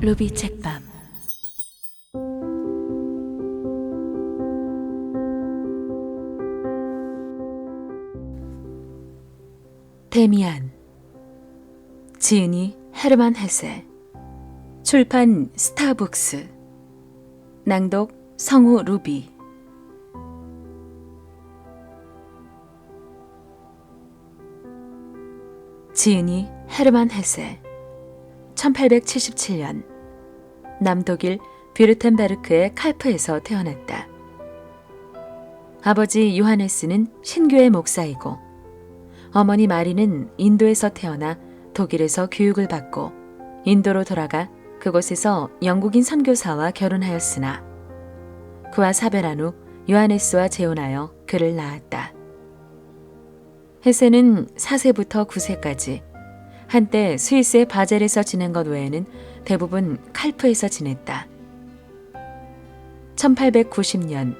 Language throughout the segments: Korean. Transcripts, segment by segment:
루비 책밤. 데미안. 지은이 헤르만 헤세. 출판 스타북스. 낭독 성우 루비. 지은이 헤르만 헤세. 1877년 남독일 뷰르텐베르크의 칼프에서 태어났다. 아버지 요하네스는 신교의 목사이고 어머니 마리는 인도에서 태어나 독일에서 교육을 받고 인도로 돌아가 그곳에서 영국인 선교사와 결혼하였으나 그와 사별한 후 요하네스와 재혼하여 그를 낳았다. 헤세는 4세부터 9세까지 한때 스위스의 바젤에서 지낸 것 외에는 대부분 칼프에서 지냈다. 1890년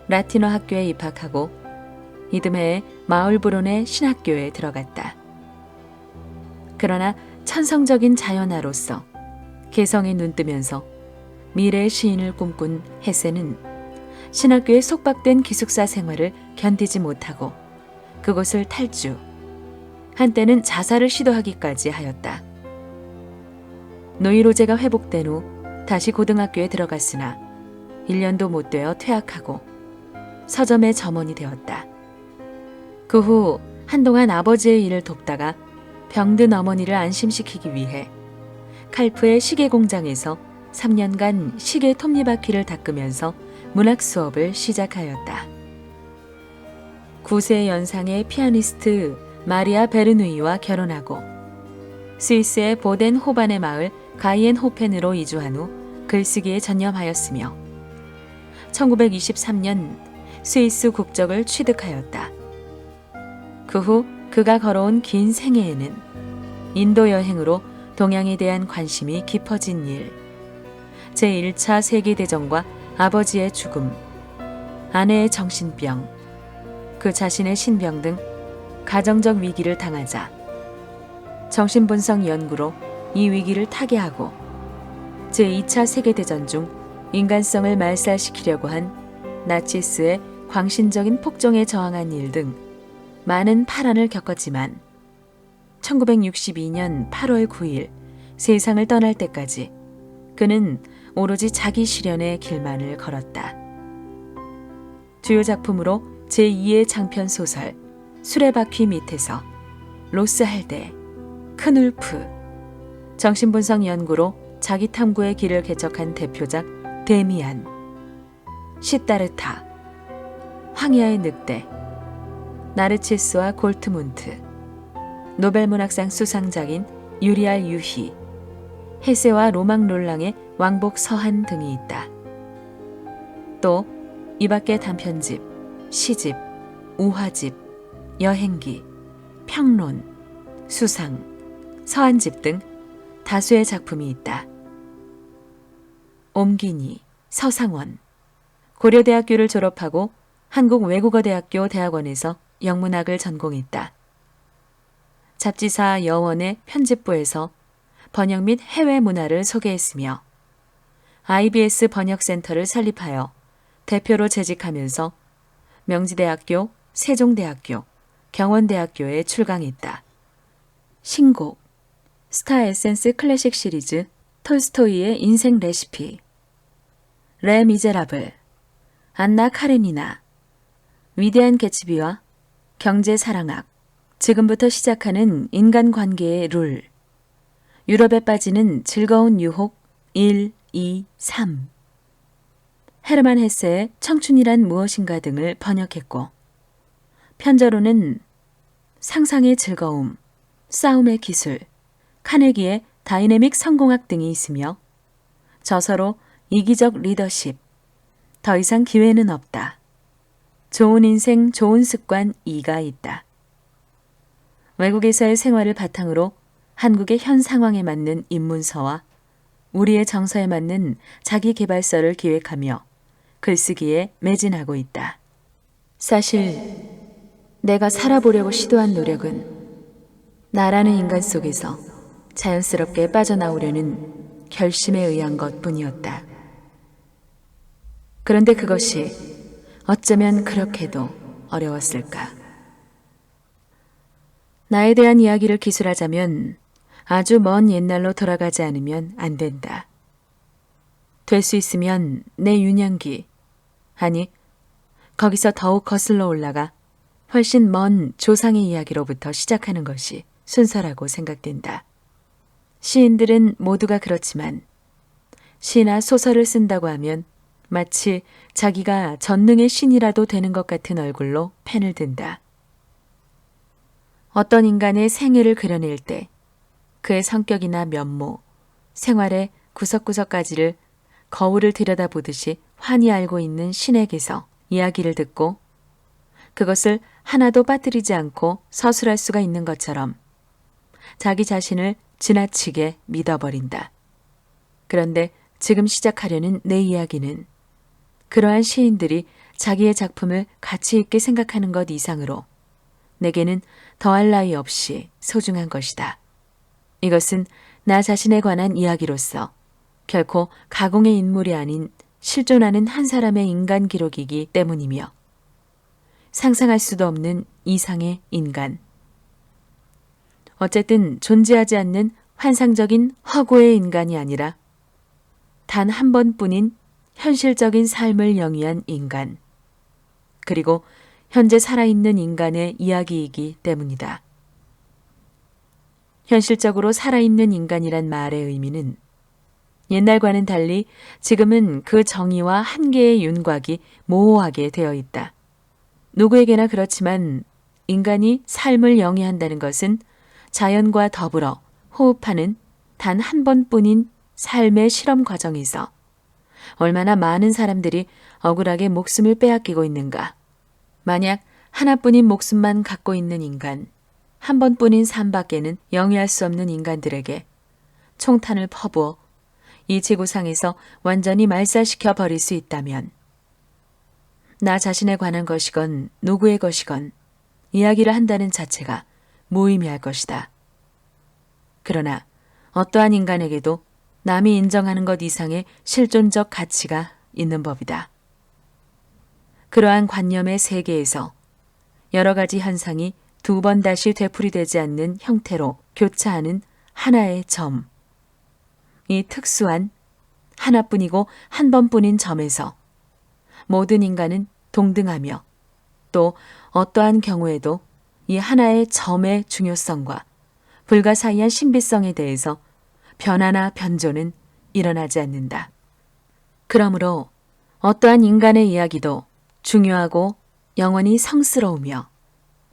라틴어 학교에 입학하고 이듬해 마울브론의 신학교에 들어갔다. 그러나 천성적인 자연아로서 개성에 눈뜨면서 미래의 시인을 꿈꾼 헤세는 신학교의 속박된 기숙사 생활을 견디지 못하고 그곳을 탈주, 한때는 자살을 시도하기까지 하였다. 노이로제가 회복된 후 다시 고등학교에 들어갔으나 1년도 못 되어 퇴학하고 서점의 점원이 되었다. 그 후 한동안 아버지의 일을 돕다가 병든 어머니를 안심시키기 위해 칼프의 시계 공장에서 3년간 시계 톱니바퀴를 닦으면서 문학 수업을 시작하였다. 9세 연상의 피아니스트 마리아 베르누이와 결혼하고 스위스의 보덴 호반의 마을 가이엔호펜으로 이주한 후 글쓰기에 전념하였으며 1923년 스위스 국적을 취득하였다. 그 후 그가 걸어온 긴 생애에는 인도 여행으로 동양에 대한 관심이 깊어진 일, 제1차 세계대전과 아버지의 죽음, 아내의 정신병, 그 자신의 신병 등 가정적 위기를 당하자 정신분석 연구로 이 위기를 타개하고 제2차 세계대전 중 인간성을 말살시키려고 한 나치스의 광신적인 폭정에 저항한 일 등 많은 파란을 겪었지만 1962년 8월 9일 세상을 떠날 때까지 그는 오로지 자기 실현의 길만을 걸었다. 주요 작품으로 제2의 장편 소설 수레바퀴 밑에서, 로스 할대, 큰 울프, 정신분석 연구로 자기 탐구의 길을 개척한 대표작 데미안, 시타르타, 황야의 늑대, 나르치스와 골트문트, 노벨문학상 수상작인 유리알 유희, 헤세와 로망 롤랑의 왕복 서한 등이 있다. 또 이 밖에 단편집, 시집, 우화집, 여행기, 평론, 수상, 서한집 등 다수의 작품이 있다. 옴기니, 서상원, 고려대학교를 졸업하고 한국외국어대학교 대학원에서 영문학을 전공했다. 잡지사 여원의 편집부에서 번역 및 해외 문화를 소개했으며 IBS 번역센터를 설립하여 대표로 재직하면서 명지대학교, 세종대학교, 경원대학교에 출강했다. 신곡, 스타 에센스 클래식 시리즈, 톨스토이의 인생 레시피, 레 미제라블, 안나 카레니나, 위대한 개츠비와 경제 사랑학, 지금부터 시작하는 인간관계의 룰, 유럽에 빠지는 즐거운 유혹 1, 2, 3, 헤르만 헤세의 청춘이란 무엇인가 등을 번역했고 편저로는 상상의 즐거움, 싸움의 기술, 카네기의 다이내믹 성공학 등이 있으며 저서로 이기적 리더십, 더 이상 기회는 없다, 좋은 인생, 좋은 습관 2가 있다. 외국에서의 생활을 바탕으로 한국의 현 상황에 맞는 입문서와 우리의 정서에 맞는 자기계발서를 기획하며 글쓰기에 매진하고 있다. 사실 내가 살아보려고 시도한 노력은 나라는 인간 속에서 자연스럽게 빠져나오려는 결심에 의한 것뿐이었다. 그런데 그것이 어쩌면 그렇게도 어려웠을까? 나에 대한 이야기를 기술하자면 아주 먼 옛날로 돌아가지 않으면 안 된다. 될 수 있으면 내 유년기, 아니 거기서 더욱 거슬러 올라가 훨씬 먼 조상의 이야기로부터 시작하는 것이 순서라고 생각된다. 시인들은 모두가 그렇지만 시나 소설을 쓴다고 하면 마치 자기가 전능의 신이라도 되는 것 같은 얼굴로 펜을 든다. 어떤 인간의 생애를 그려낼 때 그의 성격이나 면모, 생활의 구석구석까지를 거울을 들여다보듯이 환히 알고 있는 신에게서 이야기를 듣고 그것을 하나도 빠뜨리지 않고 서술할 수가 있는 것처럼 자기 자신을 지나치게 믿어버린다. 그런데 지금 시작하려는 내 이야기는 그러한 시인들이 자기의 작품을 가치 있게 생각하는 것 이상으로 내게는 더할 나위 없이 소중한 것이다. 이것은 나 자신에 관한 이야기로서 결코 가공의 인물이 아닌 실존하는 한 사람의 인간 기록이기 때문이며 상상할 수도 없는 이상의 인간. 어쨌든 존재하지 않는 환상적인 허구의 인간이 아니라 단 한 번뿐인 현실적인 삶을 영위한 인간. 그리고 현재 살아있는 인간의 이야기이기 때문이다. 현실적으로 살아있는 인간이란 말의 의미는 옛날과는 달리 지금은 그 정의와 한계의 윤곽이 모호하게 되어 있다. 누구에게나 그렇지만 인간이 삶을 영위한다는 것은 자연과 더불어 호흡하는 단 한 번뿐인 삶의 실험 과정에서 얼마나 많은 사람들이 억울하게 목숨을 빼앗기고 있는가. 만약 하나뿐인 목숨만 갖고 있는 인간, 한 번뿐인 삶밖에는 영위할 수 없는 인간들에게 총탄을 퍼부어 이 지구상에서 완전히 말살시켜 버릴 수 있다면 나 자신에 관한 것이건 누구의 것이건 이야기를 한다는 자체가 무의미할 것이다. 그러나 어떠한 인간에게도 남이 인정하는 것 이상의 실존적 가치가 있는 법이다. 그러한 관념의 세계에서 여러 가지 현상이 두 번 다시 되풀이되지 않는 형태로 교차하는 하나의 점. 이 특수한 하나뿐이고 한 번뿐인 점에서 모든 인간은 동등하며 또 어떠한 경우에도 이 하나의 점의 중요성과 불가사의한 신비성에 대해서 변화나 변조는 일어나지 않는다. 그러므로 어떠한 인간의 이야기도 중요하고 영원히 성스러우며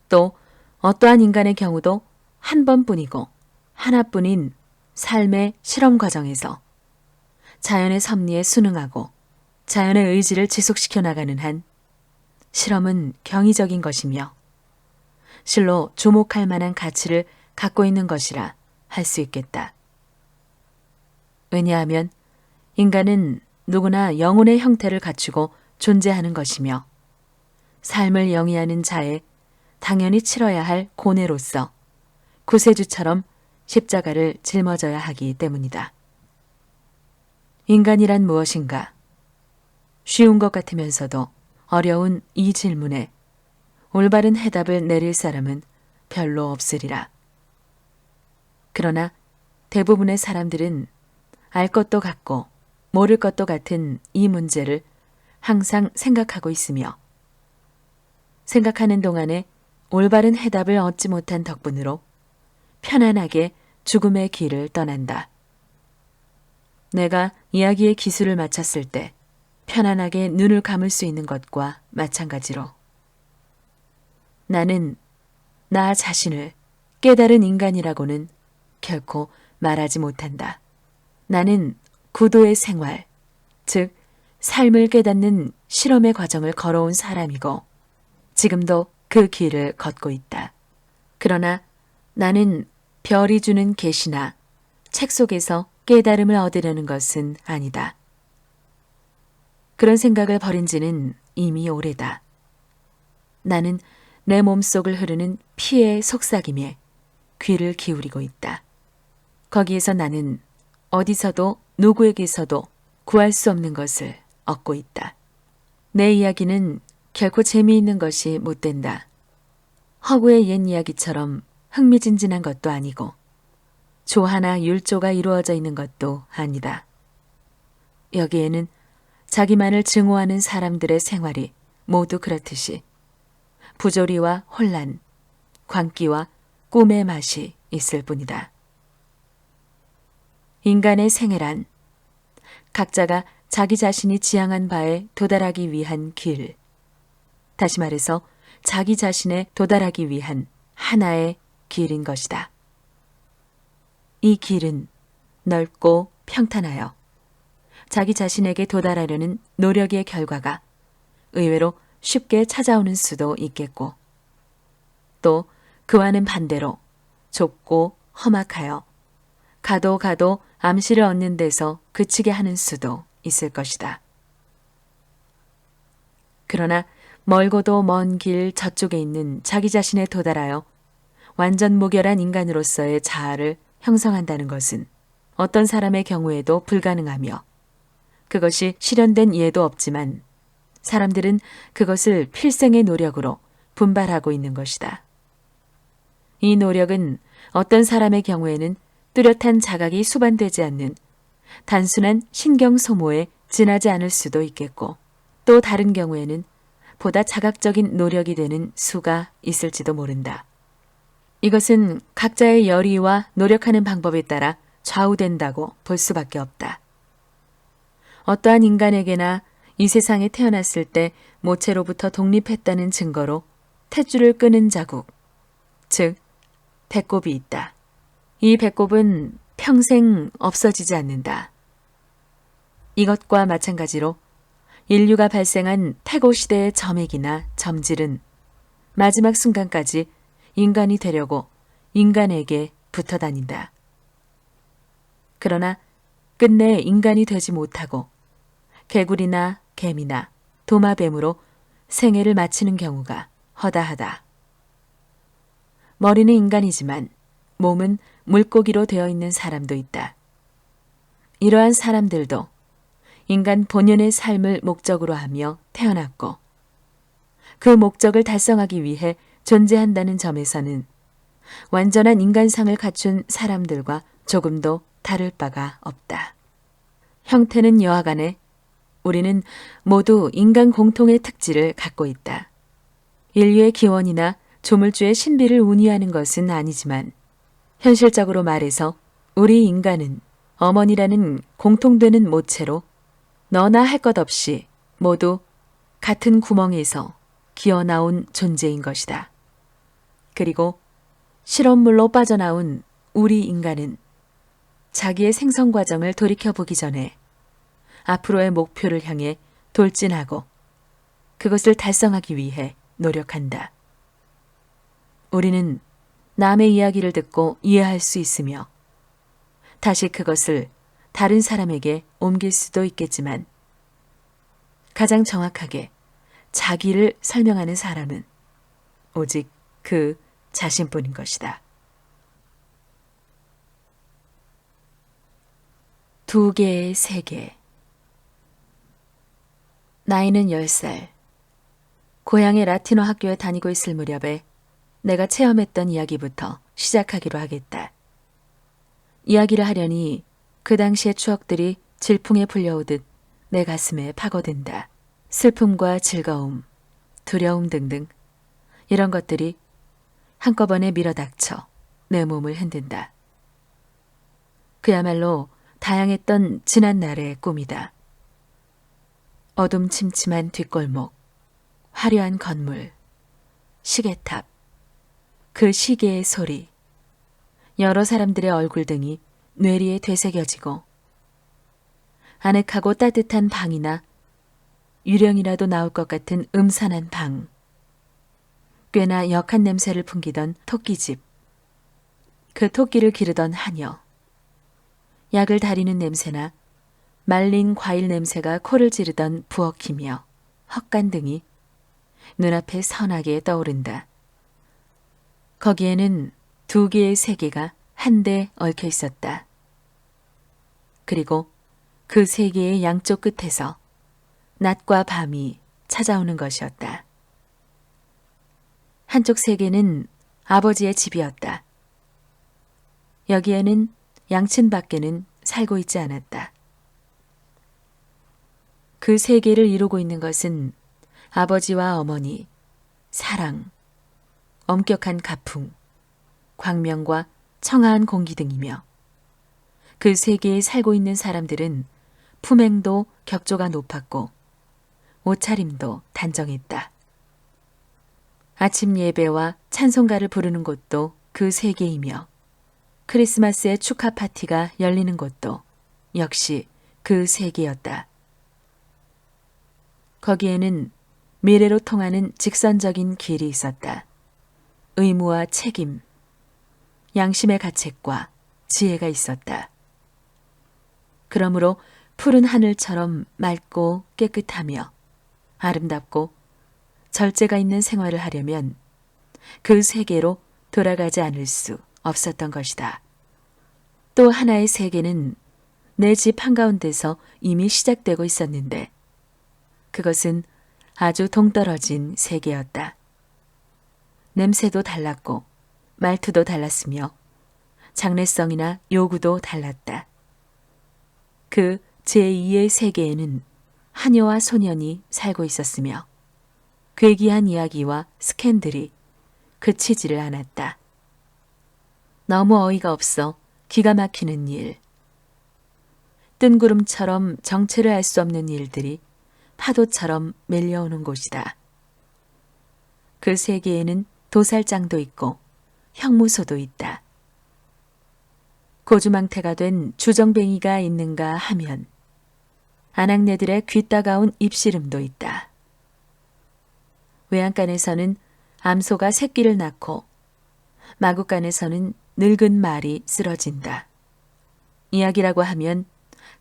또 어떠한 인간의 경우도 한 번뿐이고 하나뿐인 삶의 실험 과정에서 자연의 섭리에 순응하고 자연의 의지를 지속시켜 나가는 한 실험은 경이적인 것이며 실로 주목할 만한 가치를 갖고 있는 것이라 할 수 있겠다. 왜냐하면 인간은 누구나 영혼의 형태를 갖추고 존재하는 것이며 삶을 영위하는 자의 당연히 치러야 할 고뇌로서 구세주처럼 십자가를 짊어져야 하기 때문이다. 인간이란 무엇인가? 쉬운 것 같으면서도 어려운 이 질문에 올바른 해답을 내릴 사람은 별로 없으리라. 그러나 대부분의 사람들은 알 것도 같고 모를 것도 같은 이 문제를 항상 생각하고 있으며 생각하는 동안에 올바른 해답을 얻지 못한 덕분으로 편안하게 죽음의 길을 떠난다. 내가 이야기의 기술을 마쳤을 때 편안하게 눈을 감을 수 있는 것과 마찬가지로 나는 나 자신을 깨달은 인간이라고는 결코 말하지 못한다. 나는 구도의 생활, 즉 삶을 깨닫는 실험의 과정을 걸어온 사람이고 지금도 그 길을 걷고 있다. 그러나 나는 별이 주는 계시나 책 속에서 깨달음을 얻으려는 것은 아니다. 그런 생각을 버린 지는 이미 오래다. 나는 내 몸속을 흐르는 피의 속삭임에 귀를 기울이고 있다. 거기에서 나는 어디서도 누구에게서도 구할 수 없는 것을 얻고 있다. 내 이야기는 결코 재미있는 것이 못 된다. 허구의 옛 이야기처럼 흥미진진한 것도 아니고 조화나 율조가 이루어져 있는 것도 아니다. 여기에는 자기만을 증오하는 사람들의 생활이 모두 그렇듯이 부조리와 혼란, 광기와 꿈의 맛이 있을 뿐이다. 인간의 생애란 각자가 자기 자신이 지향한 바에 도달하기 위한 길, 다시 말해서 자기 자신에 도달하기 위한 하나의 길인 것이다. 이 길은 넓고 평탄하여 자기 자신에게 도달하려는 노력의 결과가 의외로 쉽게 찾아오는 수도 있겠고, 또 그와는 반대로 좁고 험악하여 가도 암시를 얻는 데서 그치게 하는 수도 있을 것이다. 그러나 멀고도 먼 길 저쪽에 있는 자기 자신에 도달하여 완전 무결한 인간으로서의 자아를 형성한다는 것은 어떤 사람의 경우에도 불가능하며, 그것이 실현된 예도 없지만 사람들은 그것을 필생의 노력으로 분발하고 있는 것이다. 이 노력은 어떤 사람의 경우에는 뚜렷한 자각이 수반되지 않는 단순한 신경 소모에 지나지 않을 수도 있겠고, 또 다른 경우에는 보다 자각적인 노력이 되는 수가 있을지도 모른다. 이것은 각자의 열의와 노력하는 방법에 따라 좌우된다고 볼 수밖에 없다. 어떠한 인간에게나 이 세상에 태어났을 때 모체로부터 독립했다는 증거로 탯줄을 끄는 자국, 즉 배꼽이 있다. 이 배꼽은 평생 없어지지 않는다. 이것과 마찬가지로 인류가 발생한 태고 시대의 점액이나 점질은 마지막 순간까지 인간이 되려고 인간에게 붙어 다닌다. 그러나 끝내 인간이 되지 못하고 개구리나 개미나 도마뱀으로 생애를 마치는 경우가 허다하다. 머리는 인간이지만 몸은 물고기로 되어 있는 사람도 있다. 이러한 사람들도 인간 본연의 삶을 목적으로 하며 태어났고, 그 목적을 달성하기 위해 존재한다는 점에서는 완전한 인간상을 갖춘 사람들과 조금도 다를 바가 없다. 형태는 여하간에 우리는 모두 인간 공통의 특질을 갖고 있다. 인류의 기원이나 조물주의 신비를 운이하는 것은 아니지만 현실적으로 말해서 우리 인간은 어머니라는 공통되는 모체로 너나 할 것 없이 모두 같은 구멍에서 기어나온 존재인 것이다. 그리고 실험물로 빠져나온 우리 인간은 자기의 생성 과정을 돌이켜보기 전에 앞으로의 목표를 향해 돌진하고 그것을 달성하기 위해 노력한다. 우리는 남의 이야기를 듣고 이해할 수 있으며 다시 그것을 다른 사람에게 옮길 수도 있겠지만 가장 정확하게 자기를 설명하는 사람은 오직 그 자신뿐인 것이다. 두 개의 세계. 나이는 10살. 고향의 라틴어 학교에 다니고 있을 무렵에 내가 체험했던 이야기부터 시작하기로 하겠다. 이야기를 하려니 그 당시의 추억들이 질풍에 불려오듯 내 가슴에 파고든다. 슬픔과 즐거움, 두려움 등등 이런 것들이 한꺼번에 밀어닥쳐 내 몸을 흔든다. 그야말로 다양했던 지난 날의 꿈이다. 어둠침침한 뒷골목, 화려한 건물, 시계탑, 그 시계의 소리, 여러 사람들의 얼굴 등이 뇌리에 되새겨지고 아늑하고 따뜻한 방이나 유령이라도 나올 것 같은 음산한 방, 꽤나 역한 냄새를 풍기던 토끼집, 그 토끼를 기르던 하녀, 약을 다리는 냄새나 말린 과일 냄새가 코를 찌르던 부엌이며 헛간 등이 눈앞에 선하게 떠오른다. 거기에는 두 개의 세계가 한데 얽혀 있었다. 그리고 그 세계의 양쪽 끝에서 낮과 밤이 찾아오는 것이었다. 한쪽 세계는 아버지의 집이었다. 여기에는 양친밖에는 살고 있지 않았다. 그 세계를 이루고 있는 것은 아버지와 어머니, 사랑, 엄격한 가풍, 광명과 청아한 공기 등이며 그 세계에 살고 있는 사람들은 품행도 격조가 높았고 옷차림도 단정했다. 아침 예배와 찬송가를 부르는 곳도 그 세계이며 크리스마스의 축하 파티가 열리는 곳도 역시 그 세계였다. 거기에는 미래로 통하는 직선적인 길이 있었다. 의무와 책임, 양심의 가책과 지혜가 있었다. 그러므로 푸른 하늘처럼 맑고 깨끗하며 아름답고 절제가 있는 생활을 하려면 그 세계로 돌아가지 않을 수 없었던 것이다. 또 하나의 세계는 내 집 한가운데서 이미 시작되고 있었는데 그것은 아주 동떨어진 세계였다. 냄새도 달랐고 말투도 달랐으며 장래성이나 요구도 달랐다. 그 제2의 세계에는 하녀와 소년이 살고 있었으며 괴기한 이야기와 스캔들이 그치지를 않았다. 너무 어이가 없어 기가 막히는 일, 뜬구름처럼 정체를 알 수 없는 일들이 파도처럼 밀려오는 곳이다. 그 세계에는 도살장도 있고 형무소도 있다. 고주망태가 된 주정뱅이가 있는가 하면 아낙네들의 귀 따가운 입씨름도 있다. 외양간에서는 암소가 새끼를 낳고 마구간에서는 늙은 말이 쓰러진다. 이야기라고 하면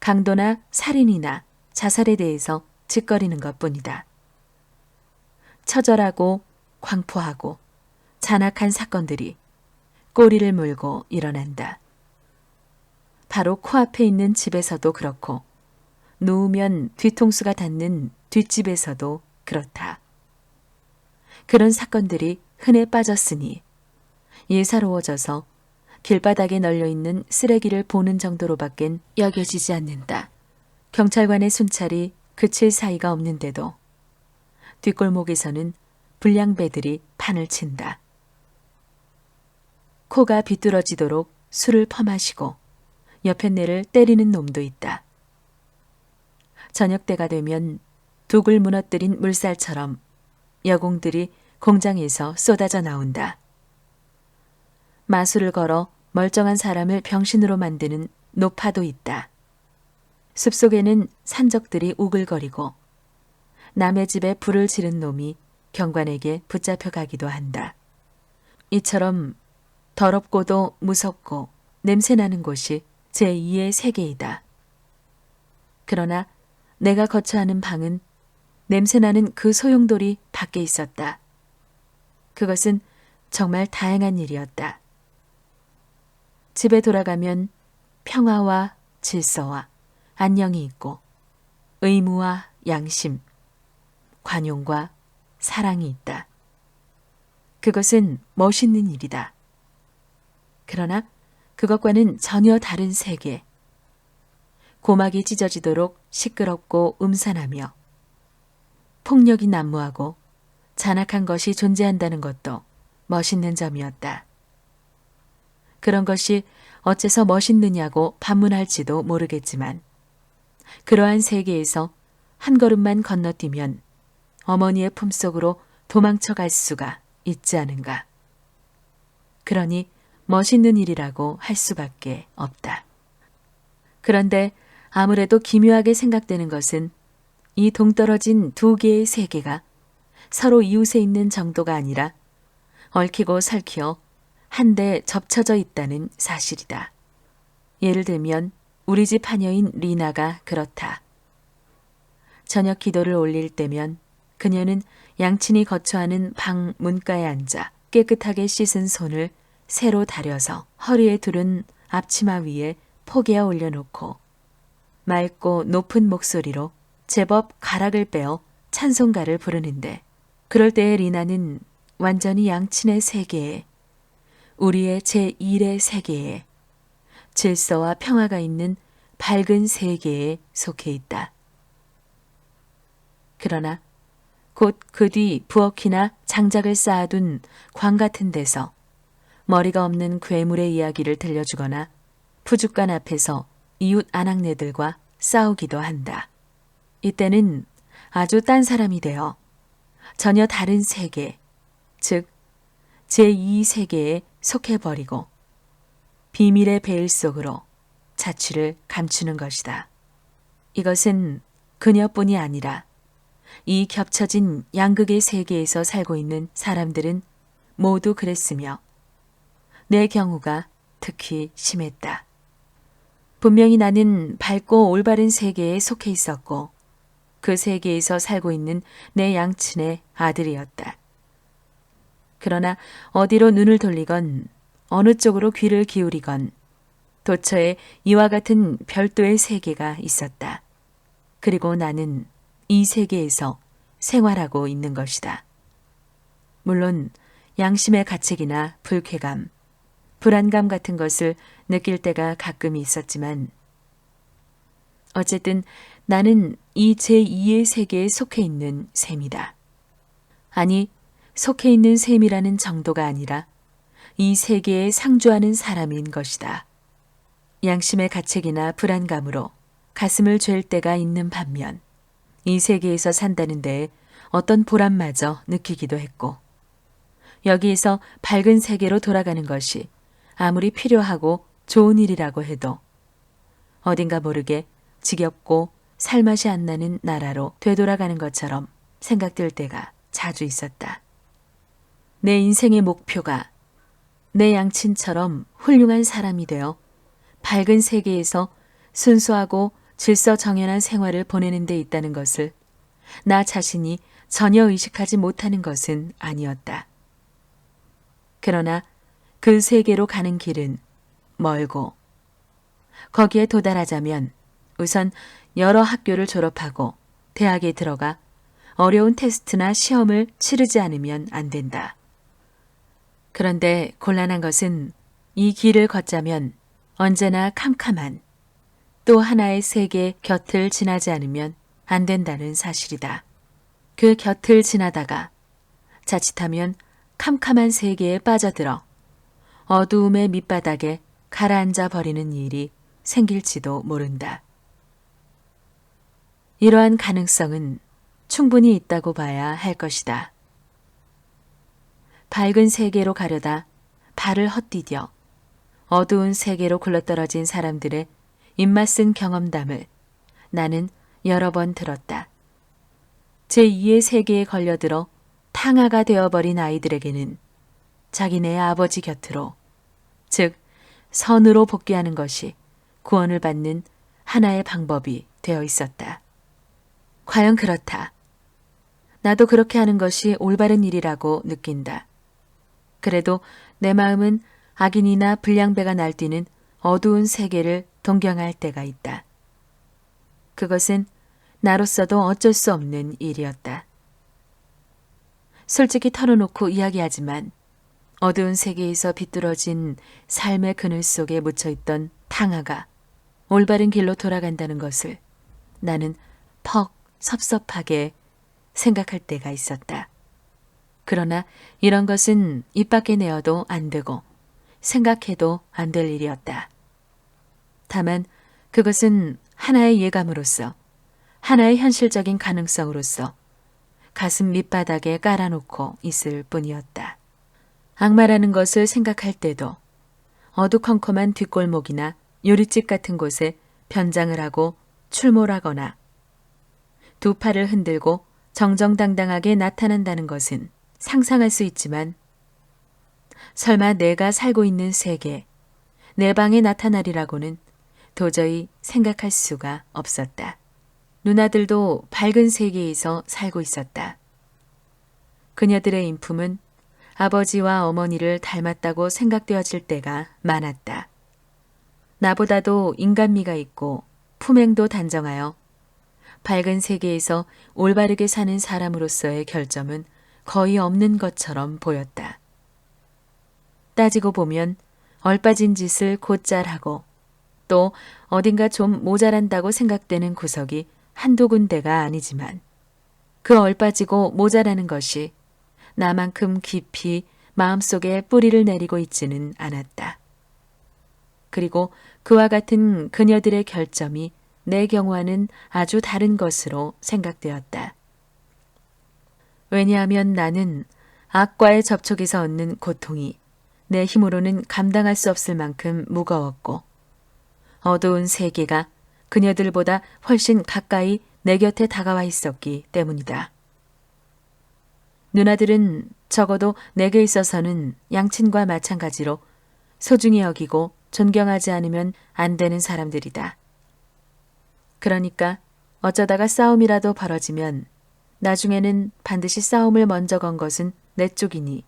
강도나 살인이나 자살에 대해서 짓거리는 것뿐이다. 처절하고 광포하고 잔악한 사건들이 꼬리를 물고 일어난다. 바로 코앞에 있는 집에서도 그렇고 누우면 뒤통수가 닿는 뒷집에서도 그렇다. 그런 사건들이 흔해 빠졌으니 예사로워져서 길바닥에 널려있는 쓰레기를 보는 정도로밖엔 여겨지지 않는다. 경찰관의 순찰이 그칠 사이가 없는데도 뒷골목에서는 불량배들이 판을 친다. 코가 비뚤어지도록 술을 퍼마시고 여편네를 때리는 놈도 있다. 저녁 때가 되면 둑을 무너뜨린 물살처럼 여공들이 공장에서 쏟아져 나온다. 마술을 걸어 멀쩡한 사람을 병신으로 만드는 노파도 있다. 숲속에는 산적들이 우글거리고 남의 집에 불을 지른 놈이 경관에게 붙잡혀 가기도 한다. 이처럼 더럽고도 무섭고 냄새나는 곳이 제2의 세계이다. 그러나 내가 거처하는 방은 냄새나는 그 소용돌이 밖에 있었다. 그것은 정말 다행한 일이었다. 집에 돌아가면 평화와 질서와 안녕이 있고 의무와 양심, 관용과 사랑이 있다. 그것은 멋있는 일이다. 그러나 그것과는 전혀 다른 세계, 고막이 찢어지도록 시끄럽고 음산하며 폭력이 난무하고 잔악한 것이 존재한다는 것도 멋있는 점이었다. 그런 것이 어째서 멋있느냐고 반문할지도 모르겠지만 그러한 세계에서 한 걸음만 건너뛰면 어머니의 품속으로 도망쳐 갈 수가 있지 않은가. 그러니 멋있는 일이라고 할 수밖에 없다. 그런데 아무래도 기묘하게 생각되는 것은 이 동떨어진 두 개의 세계가 서로 이웃에 있는 정도가 아니라 얽히고 설키어 한데 접쳐져 있다는 사실이다. 예를 들면 우리 집 하녀인 리나가 그렇다. 저녁 기도를 올릴 때면 그녀는 양친이 거처하는 방 문가에 앉아 깨끗하게 씻은 손을 새로 다려서 허리에 두른 앞치마 위에 포개어 올려놓고 맑고 높은 목소리로 제법 가락을 빼어 찬송가를 부르는데 그럴 때의 리나는 완전히 양친의 세계에, 우리의 제1의 세계에, 질서와 평화가 있는 밝은 세계에 속해 있다. 그러나 곧 그 뒤 부엌이나 장작을 쌓아둔 광 같은 데서 머리가 없는 괴물의 이야기를 들려주거나 푸줏간 앞에서 이웃 아낙네들과 싸우기도 한다. 이때는 아주 딴 사람이 되어 전혀 다른 세계, 즉 제2세계에 속해버리고 비밀의 베일 속으로 자취를 감추는 것이다. 이것은 그녀뿐이 아니라 이 겹쳐진 양극의 세계에서 살고 있는 사람들은 모두 그랬으며 내 경우가 특히 심했다. 분명히 나는 밝고 올바른 세계에 속해 있었고 그 세계에서 살고 있는 내 양친의 아들이었다. 그러나 어디로 눈을 돌리건 어느 쪽으로 귀를 기울이건 도처에 이와 같은 별도의 세계가 있었다. 그리고 나는 이 세계에서 생활하고 있는 것이다. 물론 양심의 가책이나 불쾌감, 불안감 같은 것을 느낄 때가 가끔 있었지만 어쨌든 나는 이 제2의 세계에 속해 있는 셈이다. 아니, 속해 있는 셈이라는 정도가 아니라 이 세계에 상주하는 사람인 것이다. 양심의 가책이나 불안감으로 가슴을 죄일 때가 있는 반면 이 세계에서 산다는 데에 어떤 보람마저 느끼기도 했고 여기에서 밝은 세계로 돌아가는 것이 아무리 필요하고 좋은 일이라고 해도 어딘가 모르게 지겹고 살맛이 안 나는 나라로 되돌아가는 것처럼 생각될 때가 자주 있었다. 내 인생의 목표가 내 양친처럼 훌륭한 사람이 되어 밝은 세계에서 순수하고 질서정연한 생활을 보내는 데 있다는 것을 나 자신이 전혀 의식하지 못하는 것은 아니었다. 그러나 그 세계로 가는 길은 멀고 거기에 도달하자면 우선 여러 학교를 졸업하고 대학에 들어가 어려운 테스트나 시험을 치르지 않으면 안 된다. 그런데 곤란한 것은 이 길을 걷자면 언제나 캄캄한 또 하나의 세계 곁을 지나지 않으면 안 된다는 사실이다. 그 곁을 지나다가 자칫하면 캄캄한 세계에 빠져들어 어두움의 밑바닥에 가라앉아 버리는 일이 생길지도 모른다. 이러한 가능성은 충분히 있다고 봐야 할 것이다. 밝은 세계로 가려다 발을 헛디뎌 어두운 세계로 굴러떨어진 사람들의 입맛쓴 경험담을 나는 여러 번 들었다. 제2의 세계에 걸려들어 탕아가 되어버린 아이들에게는 자기네 아버지 곁으로, 즉 선으로 복귀하는 것이 구원을 받는 하나의 방법이 되어 있었다. 과연 그렇다. 나도 그렇게 하는 것이 올바른 일이라고 느낀다. 그래도 내 마음은 악인이나 불량배가 날뛰는 어두운 세계를 동경할 때가 있다. 그것은 나로서도 어쩔 수 없는 일이었다. 솔직히 털어놓고 이야기하지만 어두운 세계에서 비뚤어진 삶의 그늘 속에 묻혀있던 탕아가 올바른 길로 돌아간다는 것을 나는 퍽 섭섭하게 생각할 때가 있었다. 그러나 이런 것은 입 밖에 내어도 안 되고 생각해도 안 될 일이었다. 다만 그것은 하나의 예감으로서, 하나의 현실적인 가능성으로서 가슴 밑바닥에 깔아놓고 있을 뿐이었다. 악마라는 것을 생각할 때도 어두컴컴한 뒷골목이나 요릿집 같은 곳에 변장을 하고 출몰하거나 두 팔을 흔들고 정정당당하게 나타난다는 것은 상상할 수 있지만 설마 내가 살고 있는 세계, 내 방에 나타나리라고는 도저히 생각할 수가 없었다. 누나들도 밝은 세계에서 살고 있었다. 그녀들의 인품은 아버지와 어머니를 닮았다고 생각되어질 때가 많았다. 나보다도 인간미가 있고 품행도 단정하여 밝은 세계에서 올바르게 사는 사람으로서의 결점은 거의 없는 것처럼 보였다. 따지고 보면 얼빠진 짓을 곧잘 하고 또 어딘가 좀 모자란다고 생각되는 구석이 한두 군데가 아니지만 그 얼빠지고 모자라는 것이 나만큼 깊이 마음속에 뿌리를 내리고 있지는 않았다. 그리고 그와 같은 그녀들의 결점이 내 경우와는 아주 다른 것으로 생각되었다. 왜냐하면 나는 악과의 접촉에서 얻는 고통이 내 힘으로는 감당할 수 없을 만큼 무거웠고 어두운 세계가 그녀들보다 훨씬 가까이 내 곁에 다가와 있었기 때문이다. 누나들은 적어도 내게 있어서는 양친과 마찬가지로 소중히 여기고 존경하지 않으면 안 되는 사람들이다. 그러니까 어쩌다가 싸움이라도 벌어지면 나중에는 반드시 싸움을 먼저 건 것은 내 쪽이니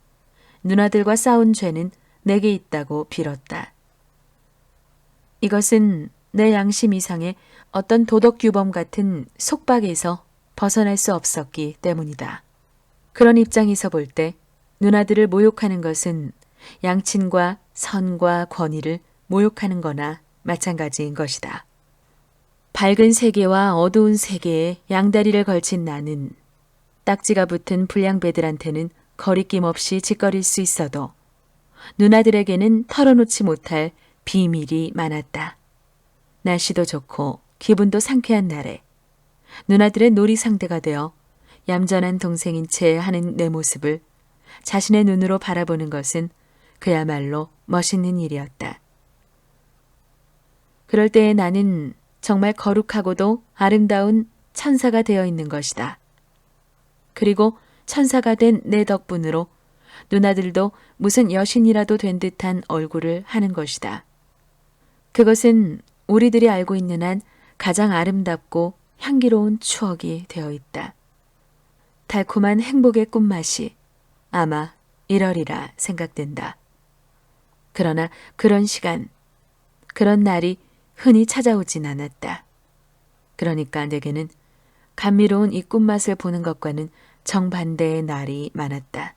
누나들과 싸운 죄는 내게 있다고 빌었다. 이것은 내 양심 이상의 어떤 도덕규범 같은 속박에서 벗어날 수 없었기 때문이다. 그런 입장에서 볼 때 누나들을 모욕하는 것은 양친과 선과 권위를 모욕하는 거나 마찬가지인 것이다. 밝은 세계와 어두운 세계에 양다리를 걸친 나는 딱지가 붙은 불량배들한테는 거리낌 없이 짓거릴 수 있어도 누나들에게는 털어놓지 못할 비밀이 많았다. 날씨도 좋고 기분도 상쾌한 날에 누나들의 놀이 상대가 되어 얌전한 동생인 채 하는 내 모습을 자신의 눈으로 바라보는 것은 그야말로 멋있는 일이었다. 그럴 때에 나는 정말 거룩하고도 아름다운 천사가 되어 있는 것이다. 그리고 천사가 된 내 덕분으로 누나들도 무슨 여신이라도 된 듯한 얼굴을 하는 것이다. 그것은 우리들이 알고 있는 한 가장 아름답고 향기로운 추억이 되어 있다. 달콤한 행복의 꿀맛이 아마 이러리라 생각된다. 그러나 그런 시간, 그런 날이 흔히 찾아오진 않았다. 그러니까 내게는 감미로운 이 꿀맛을 보는 것과는 정반대의 날이 많았다.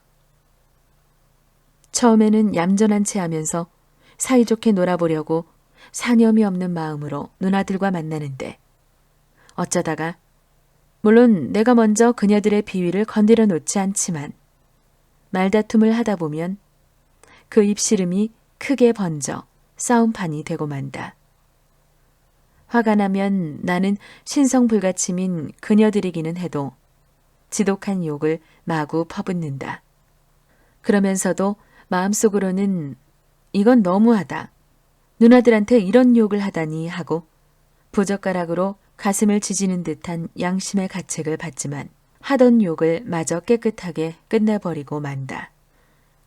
처음에는 얌전한 채 하면서 사이좋게 놀아보려고 사념이 없는 마음으로 누나들과 만나는데 어쩌다가 물론 내가 먼저 그녀들의 비위를 건드려 놓지 않지만 말다툼을 하다 보면 그 입씨름이 크게 번져 싸움판이 되고 만다. 화가 나면 나는 신성불가침인 그녀들이기는 해도 지독한 욕을 마구 퍼붓는다. 그러면서도 마음속으로는 이건 너무하다. 누나들한테 이런 욕을 하다니 하고 부젓가락으로 가슴을 지지는 듯한 양심의 가책을 받지만 하던 욕을 마저 깨끗하게 끝내버리고 만다.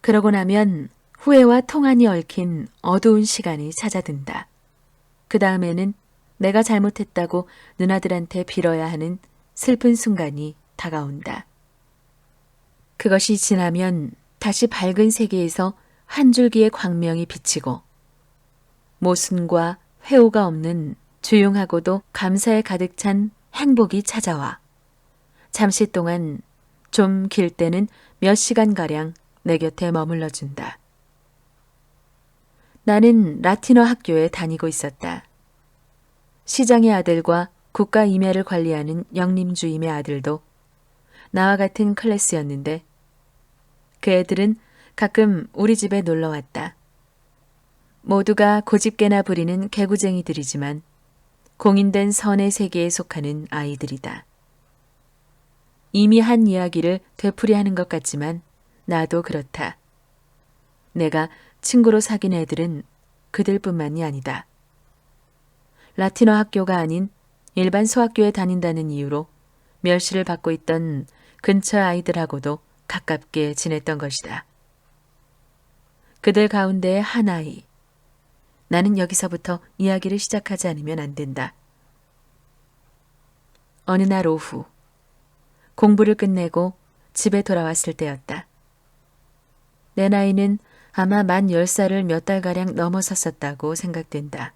그러고 나면 후회와 통한이 얽힌 어두운 시간이 찾아든다. 그 다음에는 내가 잘못했다고 누나들한테 빌어야 하는 슬픈 순간이 다가온다. 그것이 지나면 다시 밝은 세계에서 한 줄기의 광명이 비치고 모순과 회오가 없는 조용하고도 감사에 가득 찬 행복이 찾아와 잠시 동안 좀 길 때는 몇 시간가량 내 곁에 머물러준다. 나는 라틴어 학교에 다니고 있었다. 시장의 아들과 국가 임야를 관리하는 영림주임의 아들도 나와 같은 클래스였는데 그 애들은 가끔 우리 집에 놀러 왔다. 모두가 고집개나 부리는 개구쟁이들이지만 공인된 선의 세계에 속하는 아이들이다. 이미 한 이야기를 되풀이하는 것 같지만 나도 그렇다. 내가 친구로 사귄 애들은 그들뿐만이 아니다. 라틴어 학교가 아닌 일반 소학교에 다닌다는 이유로 멸시를 받고 있던 근처 아이들하고도 가깝게 지냈던 것이다. 그들 가운데의 한 아이. 나는 여기서부터 이야기를 시작하지 않으면 안 된다. 어느 날 오후 공부를 끝내고 집에 돌아왔을 때였다. 내 나이는 아마 만 10살을 몇 달가량 넘어섰었다고 생각된다.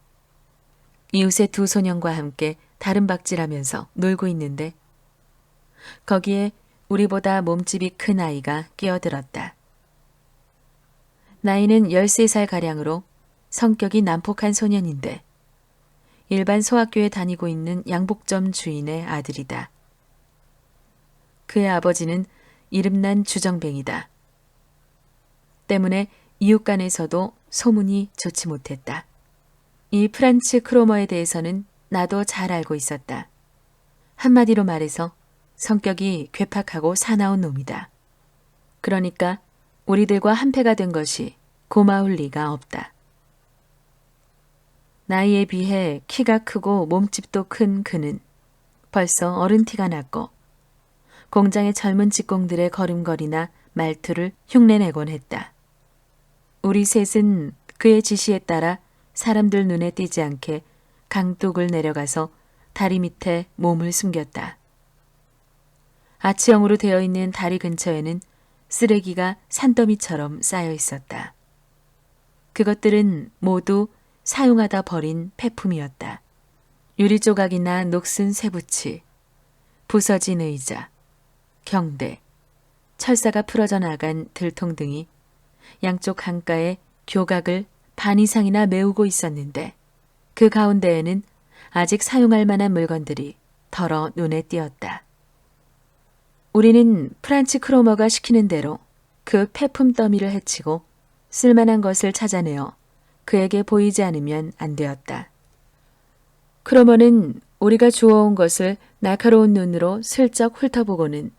이웃의 두 소년과 함께 다름박질하면서 놀고 있는데 거기에 우리보다 몸집이 큰 아이가 끼어들었다. 나이는 13살가량으로 성격이 난폭한 소년인데 일반 소학교에 다니고 있는 양복점 주인의 아들이다. 그의 아버지는 이름난 주정뱅이다. 때문에 이웃 간에서도 소문이 좋지 못했다. 이 프란츠 크로머에 대해서는 나도 잘 알고 있었다. 한마디로 말해서 성격이 괴팍하고 사나운 놈이다. 그러니까 우리들과 한패가 된 것이 고마울 리가 없다. 나이에 비해 키가 크고 몸집도 큰 그는 벌써 어른 티가 났고 공장의 젊은 직공들의 걸음걸이나 말투를 흉내내곤 했다. 우리 셋은 그의 지시에 따라 사람들 눈에 띄지 않게 강둑을 내려가서 다리 밑에 몸을 숨겼다. 아치형으로 되어 있는 다리 근처에는 쓰레기가 산더미처럼 쌓여 있었다. 그것들은 모두 사용하다 버린 폐품이었다. 유리 조각이나 녹슨 쇠붙이, 부서진 의자, 경대, 철사가 풀어져 나간 들통 등이 양쪽 강가에 교각을 반 이상이나 메우고 있었는데 그 가운데에는 아직 사용할 만한 물건들이 덜어 눈에 띄었다. 우리는 프란츠 크로머가 시키는 대로 그 폐품 더미를 헤치고 쓸만한 것을 찾아내어 그에게 보이지 않으면 안 되었다. 크로머는 우리가 주워온 것을 날카로운 눈으로 슬쩍 훑어보고는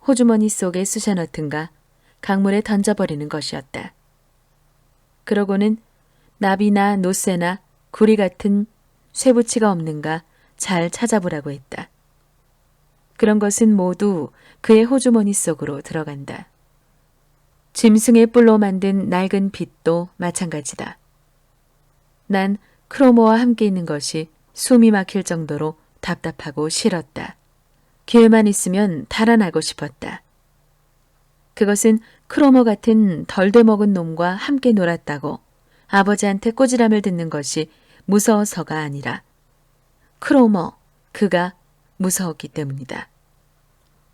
호주머니 속에 쑤셔넣든가 강물에 던져버리는 것이었다. 그러고는 나비나 노쇠나 구리 같은 쇠붙이가 없는가 잘 찾아보라고 했다. 그런 것은 모두 그의 호주머니 속으로 들어간다. 짐승의 뿔로 만든 낡은 빗도 마찬가지다. 난 크로모와 함께 있는 것이 숨이 막힐 정도로 답답하고 싫었다. 기회만 있으면 달아나고 싶었다. 그것은 크로모 같은 덜 돼먹은 놈과 함께 놀았다고 아버지한테 꼬지람을 듣는 것이 무서워서가 아니라 크로모, 그가 무서웠기 때문이다.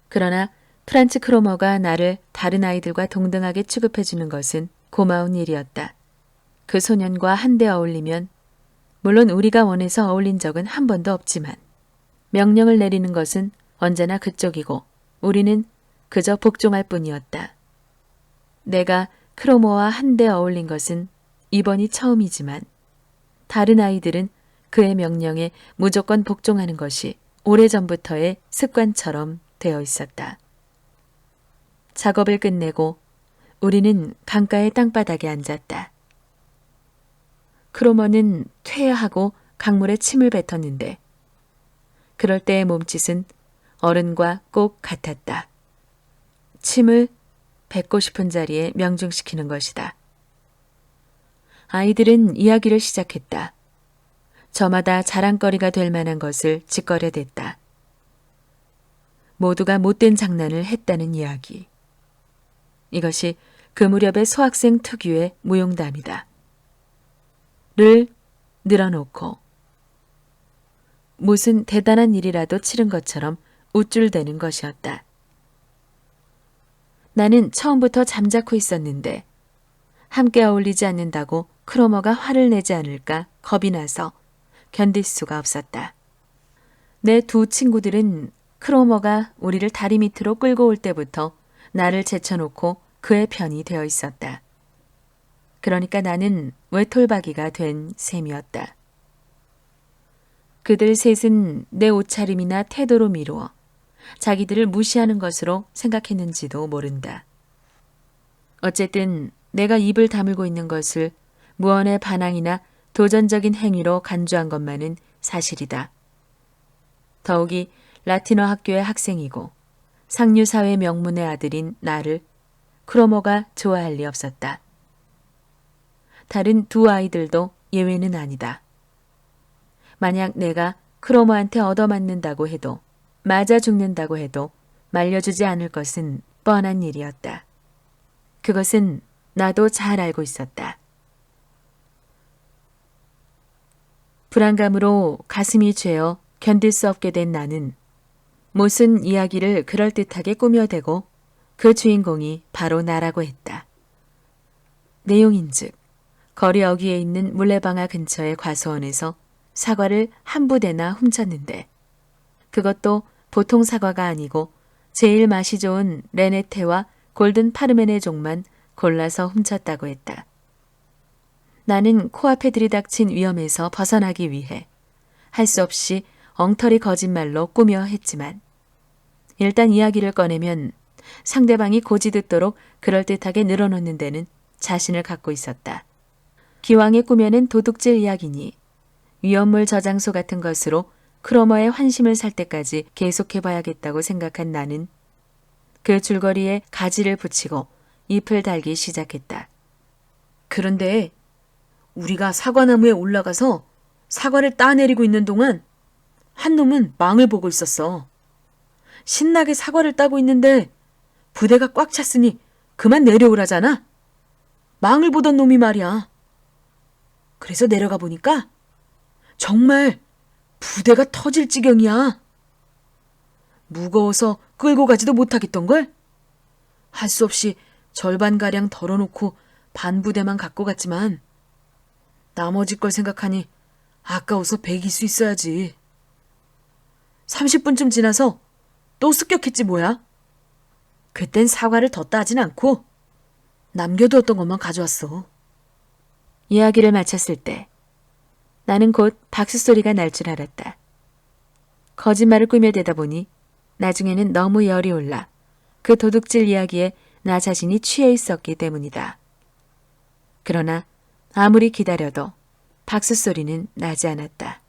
그러나 프란츠 크로머가 나를 다른 아이들과 동등하게 취급해주는 것은 고마운 일이었다. 그 소년과 한데 어울리면 물론 우리가 원해서 어울린 적은 한 번도 없지만 명령을 내리는 것은 언제나 그쪽이고 우리는 그저 복종할 뿐이었다. 내가 크로모와 한데 어울린 것은 이번이 처음이지만 다른 아이들은 그의 명령에 무조건 복종하는 것이 오래전부터의 습관처럼 되어 있었다. 작업을 끝내고 우리는 강가의 땅바닥에 앉았다. 크로머는 퇴하하고 강물에 침을 뱉었는데 그럴 때의 몸짓은 어른과 꼭 같았다. 침을 뱉고 싶은 자리에 명중시키는 것이다. 아이들은 이야기를 시작했다. 저마다 자랑거리가 될 만한 것을 짓거려댔다. 모두가 못된 장난을 했다는 이야기. 이것이 그 무렵의 소학생 특유의 무용담이다. 를 늘어놓고 무슨 대단한 일이라도 치른 것처럼 우쭐대는 것이었다. 나는 처음부터 잠자코 있었는데 함께 어울리지 않는다고 크로머가 화를 내지 않을까 겁이 나서 견딜 수가 없었다. 내 두 친구들은 크로머가 우리를 다리 밑으로 끌고 올 때부터 나를 제쳐놓고 그의 편이 되어 있었다. 그러니까 나는 외톨박이가 된 셈이었다. 그들 셋은 내 옷차림이나 태도로 미루어 자기들을 무시하는 것으로 생각했는지도 모른다. 어쨌든 내가 입을 다물고 있는 것을 무언의 반항이나 도전적인 행위로 간주한 것만은 사실이다. 더욱이 라틴어 학교의 학생이고 상류사회 명문의 아들인 나를 크로모가 좋아할 리 없었다. 다른 두 아이들도 예외는 아니다. 만약 내가 크로모한테 얻어맞는다고 해도 맞아 죽는다고 해도 말려주지 않을 것은 뻔한 일이었다. 그것은 나도 잘 알고 있었다. 불안감으로 가슴이 죄어 견딜 수 없게 된 나는 무슨 이야기를 그럴듯하게 꾸며대고 그 주인공이 바로 나라고 했다. 내용인즉 거리 어귀에 있는 물레방아 근처의 과수원에서 사과를 한 부대나 훔쳤는데 그것도 보통 사과가 아니고 제일 맛이 좋은 레네테와 골든 파르멘의 종만 골라서 훔쳤다고 했다. 나는 코앞에 들이닥친 위험에서 벗어나기 위해 할 수 없이 엉터리 거짓말로 꾸며 했지만 일단 이야기를 꺼내면 상대방이 고지듣도록 그럴듯하게 늘어놓는 데는 자신을 갖고 있었다. 기왕에 꾸며낸 도둑질 이야기니 위험물 저장소 같은 것으로 크로머의 환심을 살 때까지 계속해봐야겠다고 생각한 나는 그 줄거리에 가지를 붙이고 잎을 달기 시작했다. 그런데 우리가 사과나무에 올라가서 사과를 따내리고 있는 동안 한 놈은 망을 보고 있었어. 신나게 사과를 따고 있는데 부대가 꽉 찼으니 그만 내려오라잖아. 망을 보던 놈이 말이야. 그래서 내려가 보니까 정말 부대가 터질 지경이야. 무거워서 끌고 가지도 못하겠던걸? 할 수 없이 절반가량 덜어놓고 반 부대만 갖고 갔지만 나머지 걸 생각하니 아까워서 배길 수 있어야지. 30분쯤 지나서 또 습격했지 뭐야. 그땐 사과를 더 따진 않고 남겨두었던 것만 가져왔어. 이야기를 마쳤을 때 나는 곧 박수 소리가 날 줄 알았다. 거짓말을 꾸며대다 보니 나중에는 너무 열이 올라 그 도둑질 이야기에 나 자신이 취해 있었기 때문이다. 그러나 아무리 기다려도 박수 소리는 나지 않았다.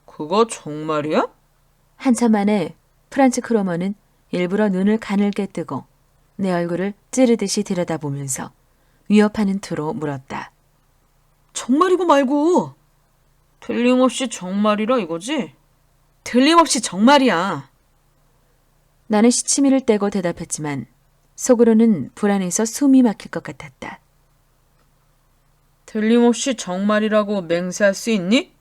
그거 정말이야? 한참 만에 프란츠 크로머는 일부러 눈을 가늘게 뜨고 내 얼굴을 찌르듯이 들여다보면서 위협하는 투로 물었다. 정말이고 말고. 틀림없이 정말이라 이거지? 틀림없이 정말이야. 나는 시치미를 떼고 대답했지만 속으로는 불안해서 숨이 막힐 것 같았다. 틀림없이 정말이라고 맹세할 수 있니?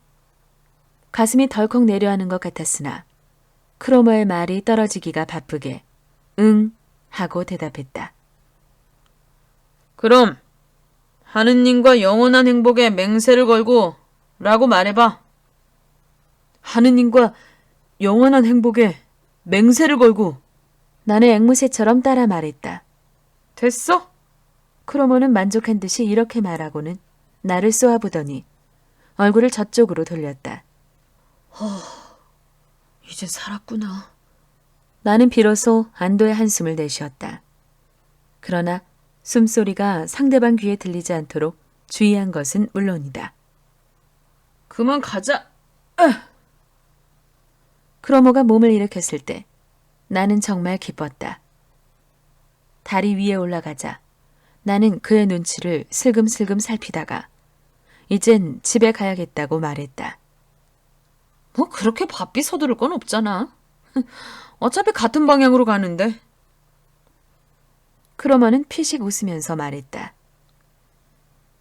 가슴이 덜컥 내려앉는 것 같았으나 크로머의 말이 떨어지기가 바쁘게 응 하고 대답했다. 그럼 하느님과 영원한 행복에 맹세를 걸고 라고 말해봐. 하느님과 영원한 행복에 맹세를 걸고. 나는 앵무새처럼 따라 말했다. 됐어? 크로머는 만족한 듯이 이렇게 말하고는 나를 쏘아보더니 얼굴을 저쪽으로 돌렸다. 이제 살았구나. 나는 비로소 안도의 한숨을 내쉬었다. 그러나 숨소리가 상대방 귀에 들리지 않도록 주의한 것은 물론이다. 그만 가자. 크로머가 몸을 일으켰을 때 나는 정말 기뻤다. 다리 위에 올라가자 나는 그의 눈치를 슬금슬금 살피다가 이젠 집에 가야겠다고 말했다. 뭐 그렇게 바삐 서두를 건 없잖아. 어차피 같은 방향으로 가는데. 크로머는 피식 웃으면서 말했다.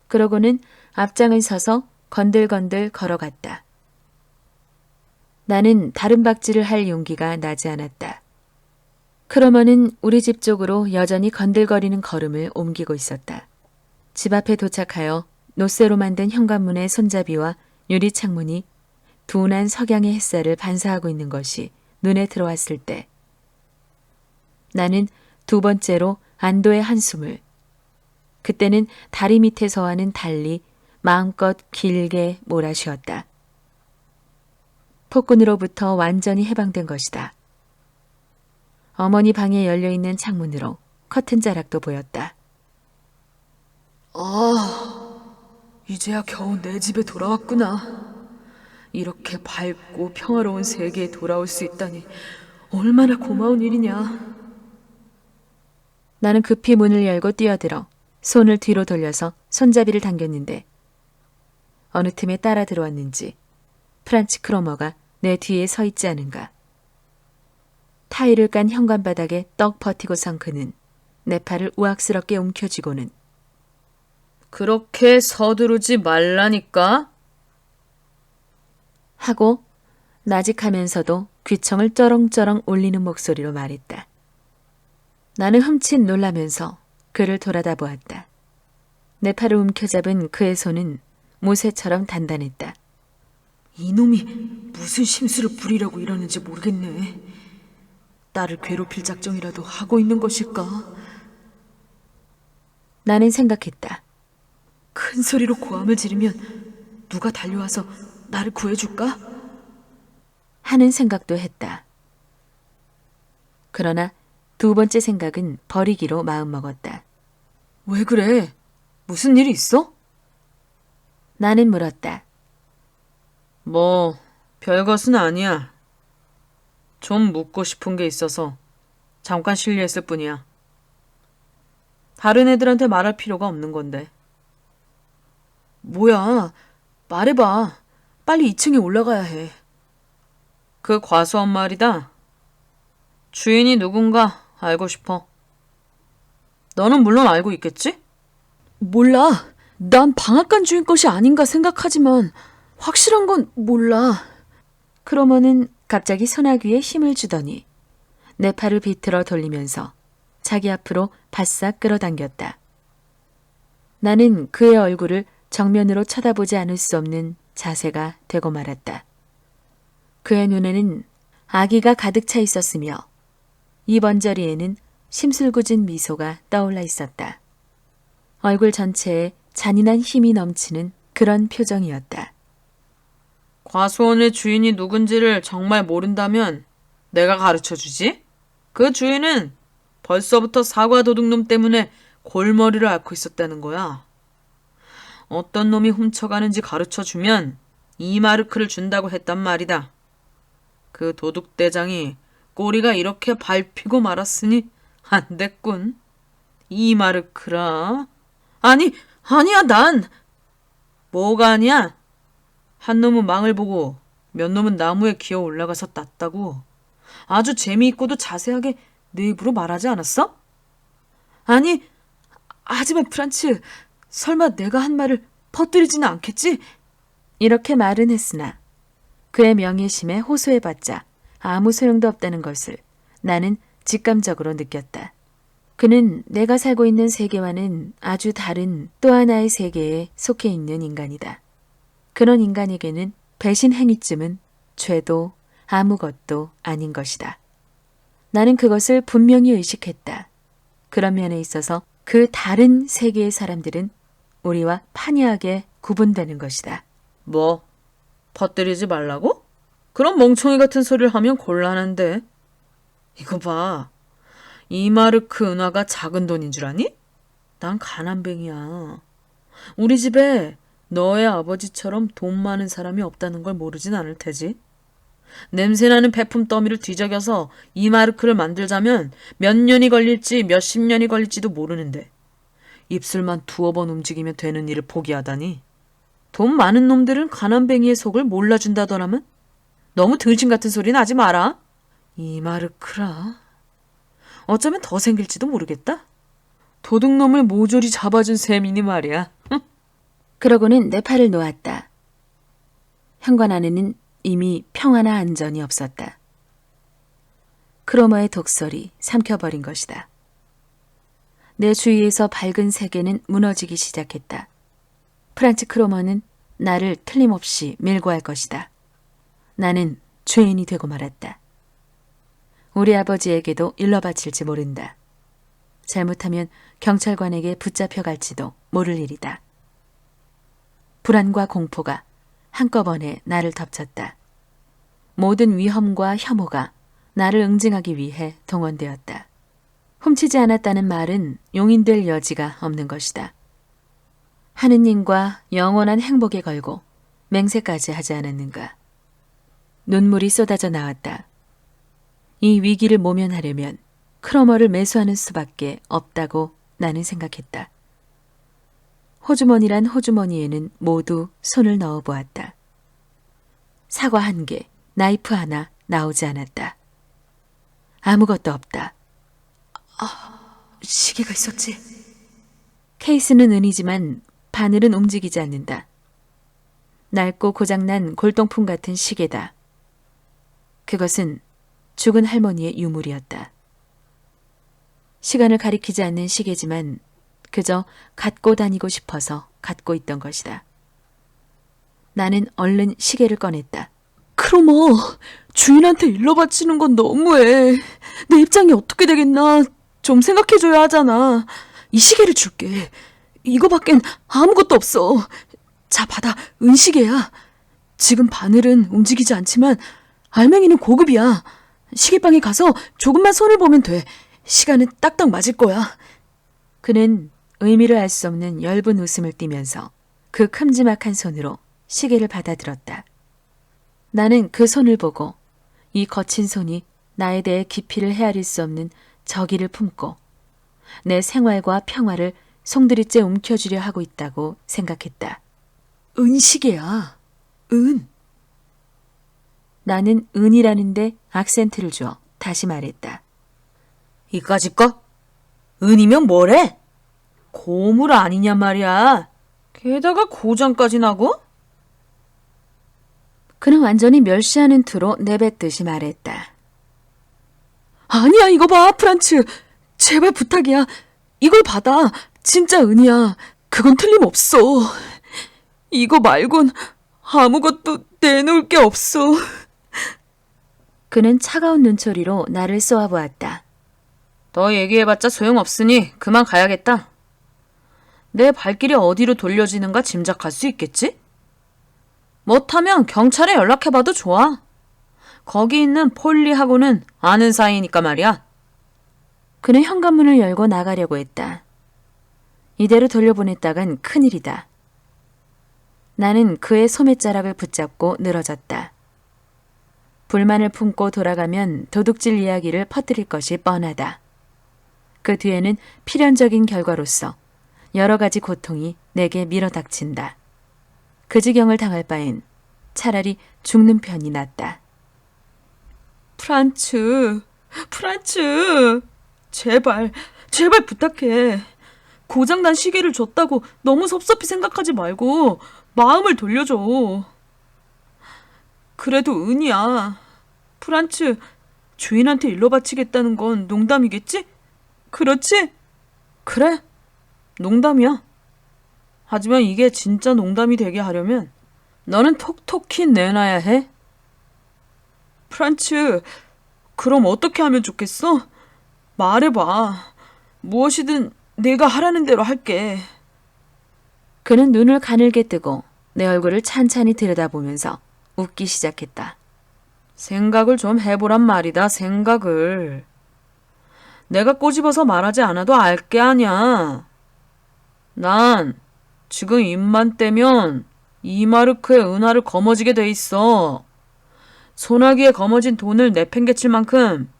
그러고는 앞장을 서서 건들건들 걸어갔다. 나는 다른 박질을 할 용기가 나지 않았다. 크로머는 우리 집 쪽으로 여전히 건들거리는 걸음을 옮기고 있었다. 집 앞에 도착하여 노쇠로 만든 현관문의 손잡이와 유리 창문이 둔한 석양의 햇살을 반사하고 있는 것이 눈에 들어왔을 때 나는 두 번째로 안도의 한숨을, 그때는 다리 밑에서와는 달리 마음껏 길게 몰아쉬었다. 폭군으로부터 완전히 해방된 것이다. 어머니 방에 열려있는 창문으로 커튼 자락도 보였다. 이제야 겨우 내 집에 돌아왔구나. 이렇게 밝고 평화로운 세계에 돌아올 수 있다니 얼마나 고마운 일이냐. 나는 급히 문을 열고 뛰어들어 손을 뒤로 돌려서 손잡이를 당겼는데 어느 틈에 따라 들어왔는지 프란츠 크로머가 내 뒤에 서 있지 않은가. 타일을 깐 현관바닥에 떡 버티고 선 그는 내 팔을 우악스럽게 움켜쥐고는 그렇게 서두르지 말라니까. 하고 나직하면서도 귀청을 쩌렁쩌렁 울리는 목소리로 말했다. 나는 흠칫 놀라면서 그를 돌아다 보았다. 내 팔을 움켜잡은 그의 손은 모세처럼 단단했다. 이놈이 무슨 심수를 부리려고 이러는지 모르겠네. 딸을 괴롭힐 작정이라도 하고 있는 것일까? 나는 생각했다. 큰 소리로 고함을 지르면 누가 달려와서 나를 구해줄까? 하는 생각도 했다. 그러나 두 번째 생각은 버리기로 마음먹었다. 왜 그래? 무슨 일이 있어? 나는 물었다. 뭐 별것은 아니야. 좀 묻고 싶은 게 있어서 잠깐 실례했을 뿐이야. 다른 애들한테 말할 필요가 없는 건데. 뭐야? 말해봐. 빨리 2층에 올라가야 해. 그 과수원 말이다. 주인이 누군가 알고 싶어. 너는 물론 알고 있겠지? 몰라. 난 방앗간 주인 것이 아닌가 생각하지만 확실한 건 몰라. 크로머는 갑자기 소나귀에 힘을 주더니 내 팔을 비틀어 돌리면서 자기 앞으로 바싹 끌어당겼다. 나는 그의 얼굴을 정면으로 쳐다보지 않을 수 없는 자세가 되고 말았다. 그의 눈에는 아기가 가득 차 있었으며 입 언저리에는 심술궂은 미소가 떠올라 있었다. 얼굴 전체에 잔인한 힘이 넘치는 그런 표정이었다. 과수원의 주인이 누군지를 정말 모른다면 내가 가르쳐주지? 그 주인은 벌써부터 사과 도둑놈 때문에 골머리를 앓고 있었다는 거야. 어떤 놈이 훔쳐가는지 가르쳐주면 이마르크를 준다고 했단 말이다. 그 도둑대장이 꼬리가 이렇게 밟히고 말았으니 안 됐군. 이마르크라. 아니야, 난. 뭐가 아니야? 한 놈은 망을 보고 몇 놈은 나무에 기어 올라가서 땄다고. 아주 재미있고도 자세하게 내 입으로 말하지 않았어? 아니, 하지만 프란츠, 설마 내가 한 말을 퍼뜨리지는 않겠지? 이렇게 말은 했으나 그의 명예심에 호소해봤자 아무 소용도 없다는 것을 나는 직감적으로 느꼈다. 그는 내가 살고 있는 세계와는 아주 다른 또 하나의 세계에 속해 있는 인간이다. 그런 인간에게는 배신 행위쯤은 죄도 아무것도 아닌 것이다. 나는 그것을 분명히 의식했다. 그런 면에 있어서 그 다른 세계의 사람들은 우리와 판이하게 구분되는 것이다. 뭐, 퍼뜨리지 말라고? 그런 멍청이 같은 소리를 하면 곤란한데. 이거 봐. 이마르크 은화가 작은 돈인 줄 아니? 난 가난뱅이야. 우리 집에 너의 아버지처럼 돈 많은 사람이 없다는 걸 모르진 않을 테지. 냄새나는 폐품 더미를 뒤적여서 이마르크를 만들자면 몇 년이 걸릴지 몇십 년이 걸릴지도 모르는데 입술만 두어 번 움직이면 되는 일을 포기하다니. 돈 많은 놈들은 가난뱅이의 속을 몰라준다더라면? 너무 등신 같은 소리는 하지 마라. 이마르크라. 어쩌면 더 생길지도 모르겠다. 도둑놈을 모조리 잡아준 셈이니 말이야. 그러고는 내 팔을 놓았다. 현관 안에는 이미 평화나 안전이 없었다. 크로머의 독설이 삼켜버린 것이다. 내 주위에서 밝은 세계는 무너지기 시작했다. 프란츠 크로머는 나를 틀림없이 밀고 할 것이다. 나는 죄인이 되고 말았다. 우리 아버지에게도 일러바칠지 모른다. 잘못하면 경찰관에게 붙잡혀갈지도 모를 일이다. 불안과 공포가 한꺼번에 나를 덮쳤다. 모든 위험과 혐오가 나를 응징하기 위해 동원되었다. 훔치지 않았다는 말은 용인될 여지가 없는 것이다. 하느님과 영원한 행복에 걸고 맹세까지 하지 않았는가. 눈물이 쏟아져 나왔다. 이 위기를 모면하려면 크로머를 매수하는 수밖에 없다고 나는 생각했다. 호주머니란 호주머니에는 모두 손을 넣어 보았다. 사과 1개, 나이프 하나 나오지 않았다. 아무것도 없다. 시계가 있었지. 케이스는 은이지만 바늘은 움직이지 않는다. 낡고 고장난 골동품 같은 시계다. 그것은 죽은 할머니의 유물이었다. 시간을 가리키지 않는 시계지만 그저 갖고 다니고 싶어서 갖고 있던 것이다. 나는 얼른 시계를 꺼냈다. 크로머, 주인한테 일러 바치는 건 너무해. 내 입장이 어떻게 되겠나 좀 생각해줘야 하잖아. 이 시계를 줄게. 이거밖엔 아무것도 없어. 자, 받아. 은시계야. 지금 바늘은 움직이지 않지만 알맹이는 고급이야. 시계방에 가서 조금만 손을 보면 돼. 시간은 딱딱 맞을 거야. 그는 의미를 알 수 없는 엷은 웃음을 띠면서 그 큼지막한 손으로 시계를 받아들었다. 나는 그 손을 보고 이 거친 손이 나에 대해 깊이를 헤아릴 수 없는 저기를 품고 내 생활과 평화를 송두리째 움켜쥐려 하고 있다고 생각했다. 은시계야. 은. 나는 은이라는데 악센트를 주어 다시 말했다. 이까짓 거? 은이면 뭐래? 고물 아니냐 말이야. 게다가 고장까지 나고? 그는 완전히 멸시하는 투로 내뱉듯이 말했다. 아니야, 이거 봐, 프란츠. 제발 부탁이야. 이걸 받아. 진짜 은이야. 그건 틀림없어. 이거 말곤 아무것도 내놓을 게 없어. 그는 차가운 눈초리로 나를 쏘아보았다. 더 얘기해봤자 소용없으니 그만 가야겠다. 내 발길이 어디로 돌려지는가 짐작할 수 있겠지? 못하면 경찰에 연락해봐도 좋아. 거기 있는 폴리하고는 아는 사이니까 말이야. 그는 현관문을 열고 나가려고 했다. 이대로 돌려보냈다간 큰일이다. 나는 그의 소매자락을 붙잡고 늘어졌다. 불만을 품고 돌아가면 도둑질 이야기를 퍼뜨릴 것이 뻔하다. 그 뒤에는 필연적인 결과로서 여러 가지 고통이 내게 밀어닥친다. 그 지경을 당할 바엔 차라리 죽는 편이 낫다. 프란츠, 제발 부탁해. 고장난 시계를 줬다고 너무 섭섭히 생각하지 말고 마음을 돌려줘. 그래도 은이야. 프란츠, 주인한테 일러 바치겠다는 건 농담이겠지? 그렇지? 그래, 농담이야. 하지만 이게 진짜 농담이 되게 하려면 너는 톡톡히 내놔야 해. 프란츠, 그럼 어떻게 하면 좋겠어? 말해봐. 무엇이든 내가 하라는 대로 할게. 그는 눈을 가늘게 뜨고 내 얼굴을 찬찬히 들여다보면서 웃기 시작했다. 생각을 좀 해보란 말이다, 생각을. 내가 꼬집어서 말하지 않아도 알 게 아냐. 난 지금 입만 떼면 이마르크의 은하를 거머쥐게 돼 있어. 소나기에 거머쥔 돈을 내팽개칠 만큼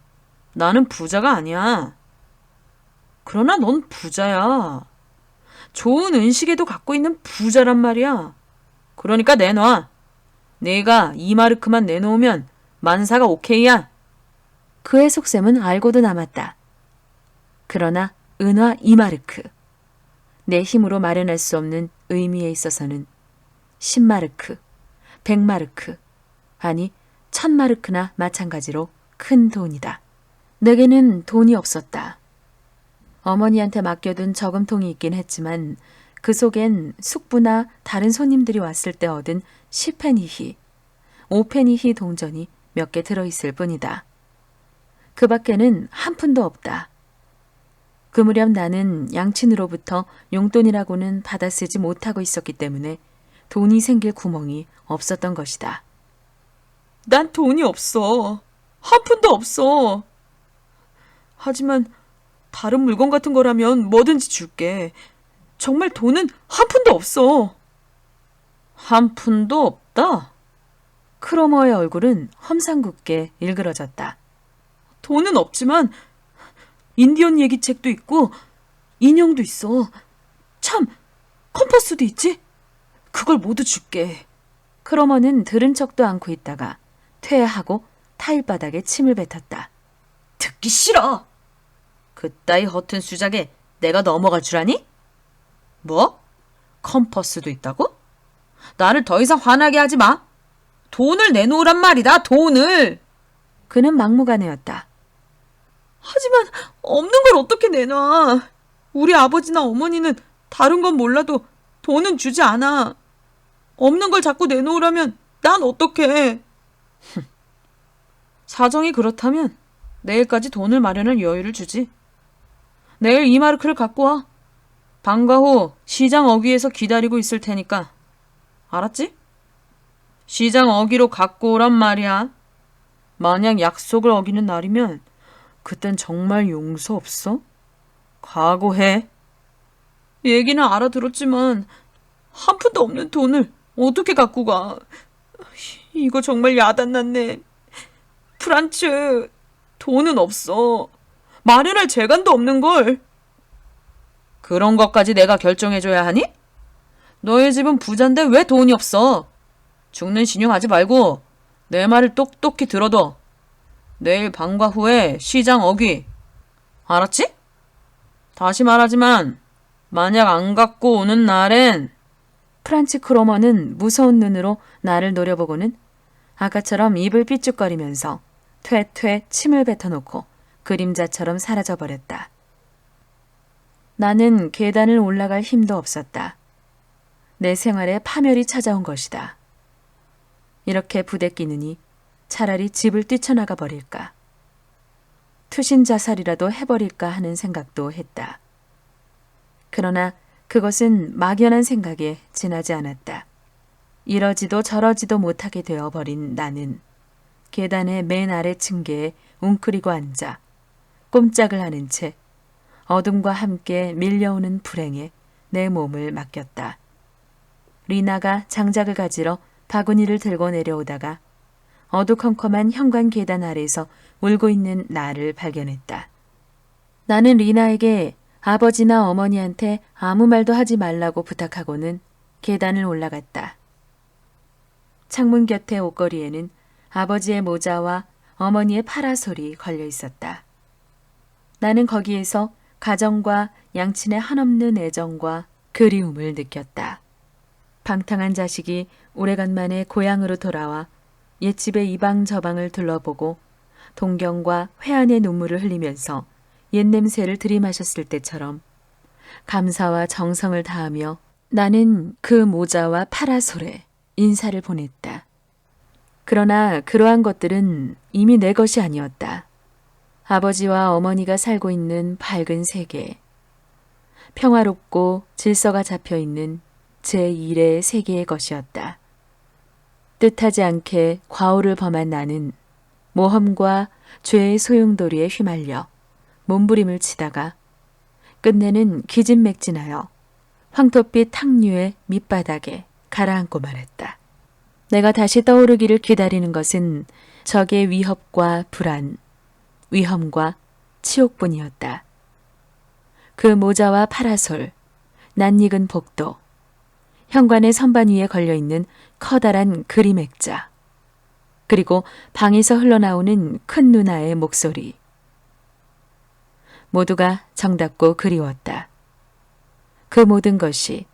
나는 부자가 아니야. 그러나 넌 부자야. 좋은 은시계도 갖고 있는 부자란 말이야. 그러니까 내놔. 내가 이마르크만 내놓으면 만사가 오케이야. 그의 속셈은 알고도 남았다. 그러나 은화 이마르크. 내 힘으로 마련할 수 없는 의미에 있어서는 10마르크, 100마르크, 아니 1000마르크나 마찬가지로 큰 돈이다. 내게는 돈이 없었다. 어머니한테 맡겨둔 저금통이 있긴 했지만 그 속엔 숙부나 다른 손님들이 왔을 때 얻은 10페니히, 5페니히 동전이 몇 개 들어있을 뿐이다. 그 밖에는 한 푼도 없다. 그 무렵 나는 양친으로부터 용돈이라고는 받아 쓰지 못하고 있었기 때문에 돈이 생길 구멍이 없었던 것이다. 난 돈이 없어. 한 푼도 없어. 하지만 다른 물건 같은 거라면 뭐든지 줄게. 정말 돈은 한 푼도 없어. 한 푼도 없다? 크로머의 얼굴은 험상궂게 일그러졌다. 돈은 없지만 인디언 얘기책도 있고 인형도 있어. 참, 컴퍼스도 있지? 그걸 모두 줄게. 크로머는 들은 척도 않고 있다가 퇴하고 타일바닥에 침을 뱉었다. 듣기 싫어. 그따위 허튼 수작에 내가 넘어갈 줄 아니? 뭐? 컴퍼스도 있다고? 나를 더 이상 화나게 하지 마. 돈을 내놓으란 말이다, 돈을. 그는 막무가내였다. 하지만 없는 걸 어떻게 내놔. 우리 아버지나 어머니는 다른 건 몰라도 돈은 주지 않아. 없는 걸 자꾸 내놓으라면 난 어떡해. 사정이 그렇다면 내일까지 돈을 마련할 여유를 주지. 내일 이마르크를 갖고 와. 방과 후 시장 어귀에서 기다리고 있을 테니까. 알았지? 시장 어귀로 갖고 오란 말이야. 만약 약속을 어기는 날이면 그땐 정말 용서 없어. 각오해. 얘기는 알아들었지만 한 푼도 없는 돈을 어떻게 갖고 가. 이거 정말 야단났네. 프란츠, 돈은 없어. 마련할 재간도 없는 걸. 그런 것까지 내가 결정해줘야 하니? 너의 집은 부잔데 왜 돈이 없어? 죽는 신용하지 말고 내 말을 똑똑히 들어둬. 내일 방과 후에 시장 어귀. 알았지? 다시 말하지만 만약 안 갖고 오는 날엔 프란츠 크로머는 무서운 눈으로 나를 노려보고는 아까처럼 입을 삐죽거리면서 퇴퇴 침을 뱉어놓고 그림자처럼 사라져버렸다. 나는 계단을 올라갈 힘도 없었다. 내 생활에 파멸이 찾아온 것이다. 이렇게 부대끼느니 차라리 집을 뛰쳐나가 버릴까. 투신 자살이라도 해버릴까 하는 생각도 했다. 그러나 그것은 막연한 생각에 지나지 않았다. 이러지도 저러지도 못하게 되어버린 나는 계단의 맨 아래 층계에 웅크리고 앉아 꼼짝을 하는 채 어둠과 함께 밀려오는 불행에 내 몸을 맡겼다. 리나가 장작을 가지러 바구니를 들고 내려오다가 어두컴컴한 현관 계단 아래에서 울고 있는 나를 발견했다. 나는 리나에게 아버지나 어머니한테 아무 말도 하지 말라고 부탁하고는 계단을 올라갔다. 창문 곁의 옷걸이에는 아버지의 모자와 어머니의 파라솔이 걸려 있었다. 나는 거기에서 가정과 양친의 한없는 애정과 그리움을 느꼈다. 방탕한 자식이 오래간만에 고향으로 돌아와 옛집의 이방 저방을 둘러보고 동경과 회한의 눈물을 흘리면서 옛냄새를 들이마셨을 때처럼 감사와 정성을 다하며 나는 그 모자와 파라솔에 인사를 보냈다. 그러나 그러한 것들은 이미 내 것이 아니었다. 아버지와 어머니가 살고 있는 밝은 세계, 평화롭고 질서가 잡혀있는 제1의 세계의 것이었다. 뜻하지 않게 과오를 범한 나는 모험과 죄의 소용돌이에 휘말려 몸부림을 치다가 끝내는 기진맥진하여 황토빛 탕류의 밑바닥에 가라앉고 말았다. 내가 다시 떠오르기를 기다리는 것은 적의 위협과 불안, 위험과 치욕뿐이었다. 그 모자와 파라솔, 낯익은 복도, 현관의 선반 위에 걸려있는 커다란 그림 액자, 그리고 방에서 흘러나오는 큰 누나의 목소리. 모두가 정답고 그리웠다. 그 모든 것이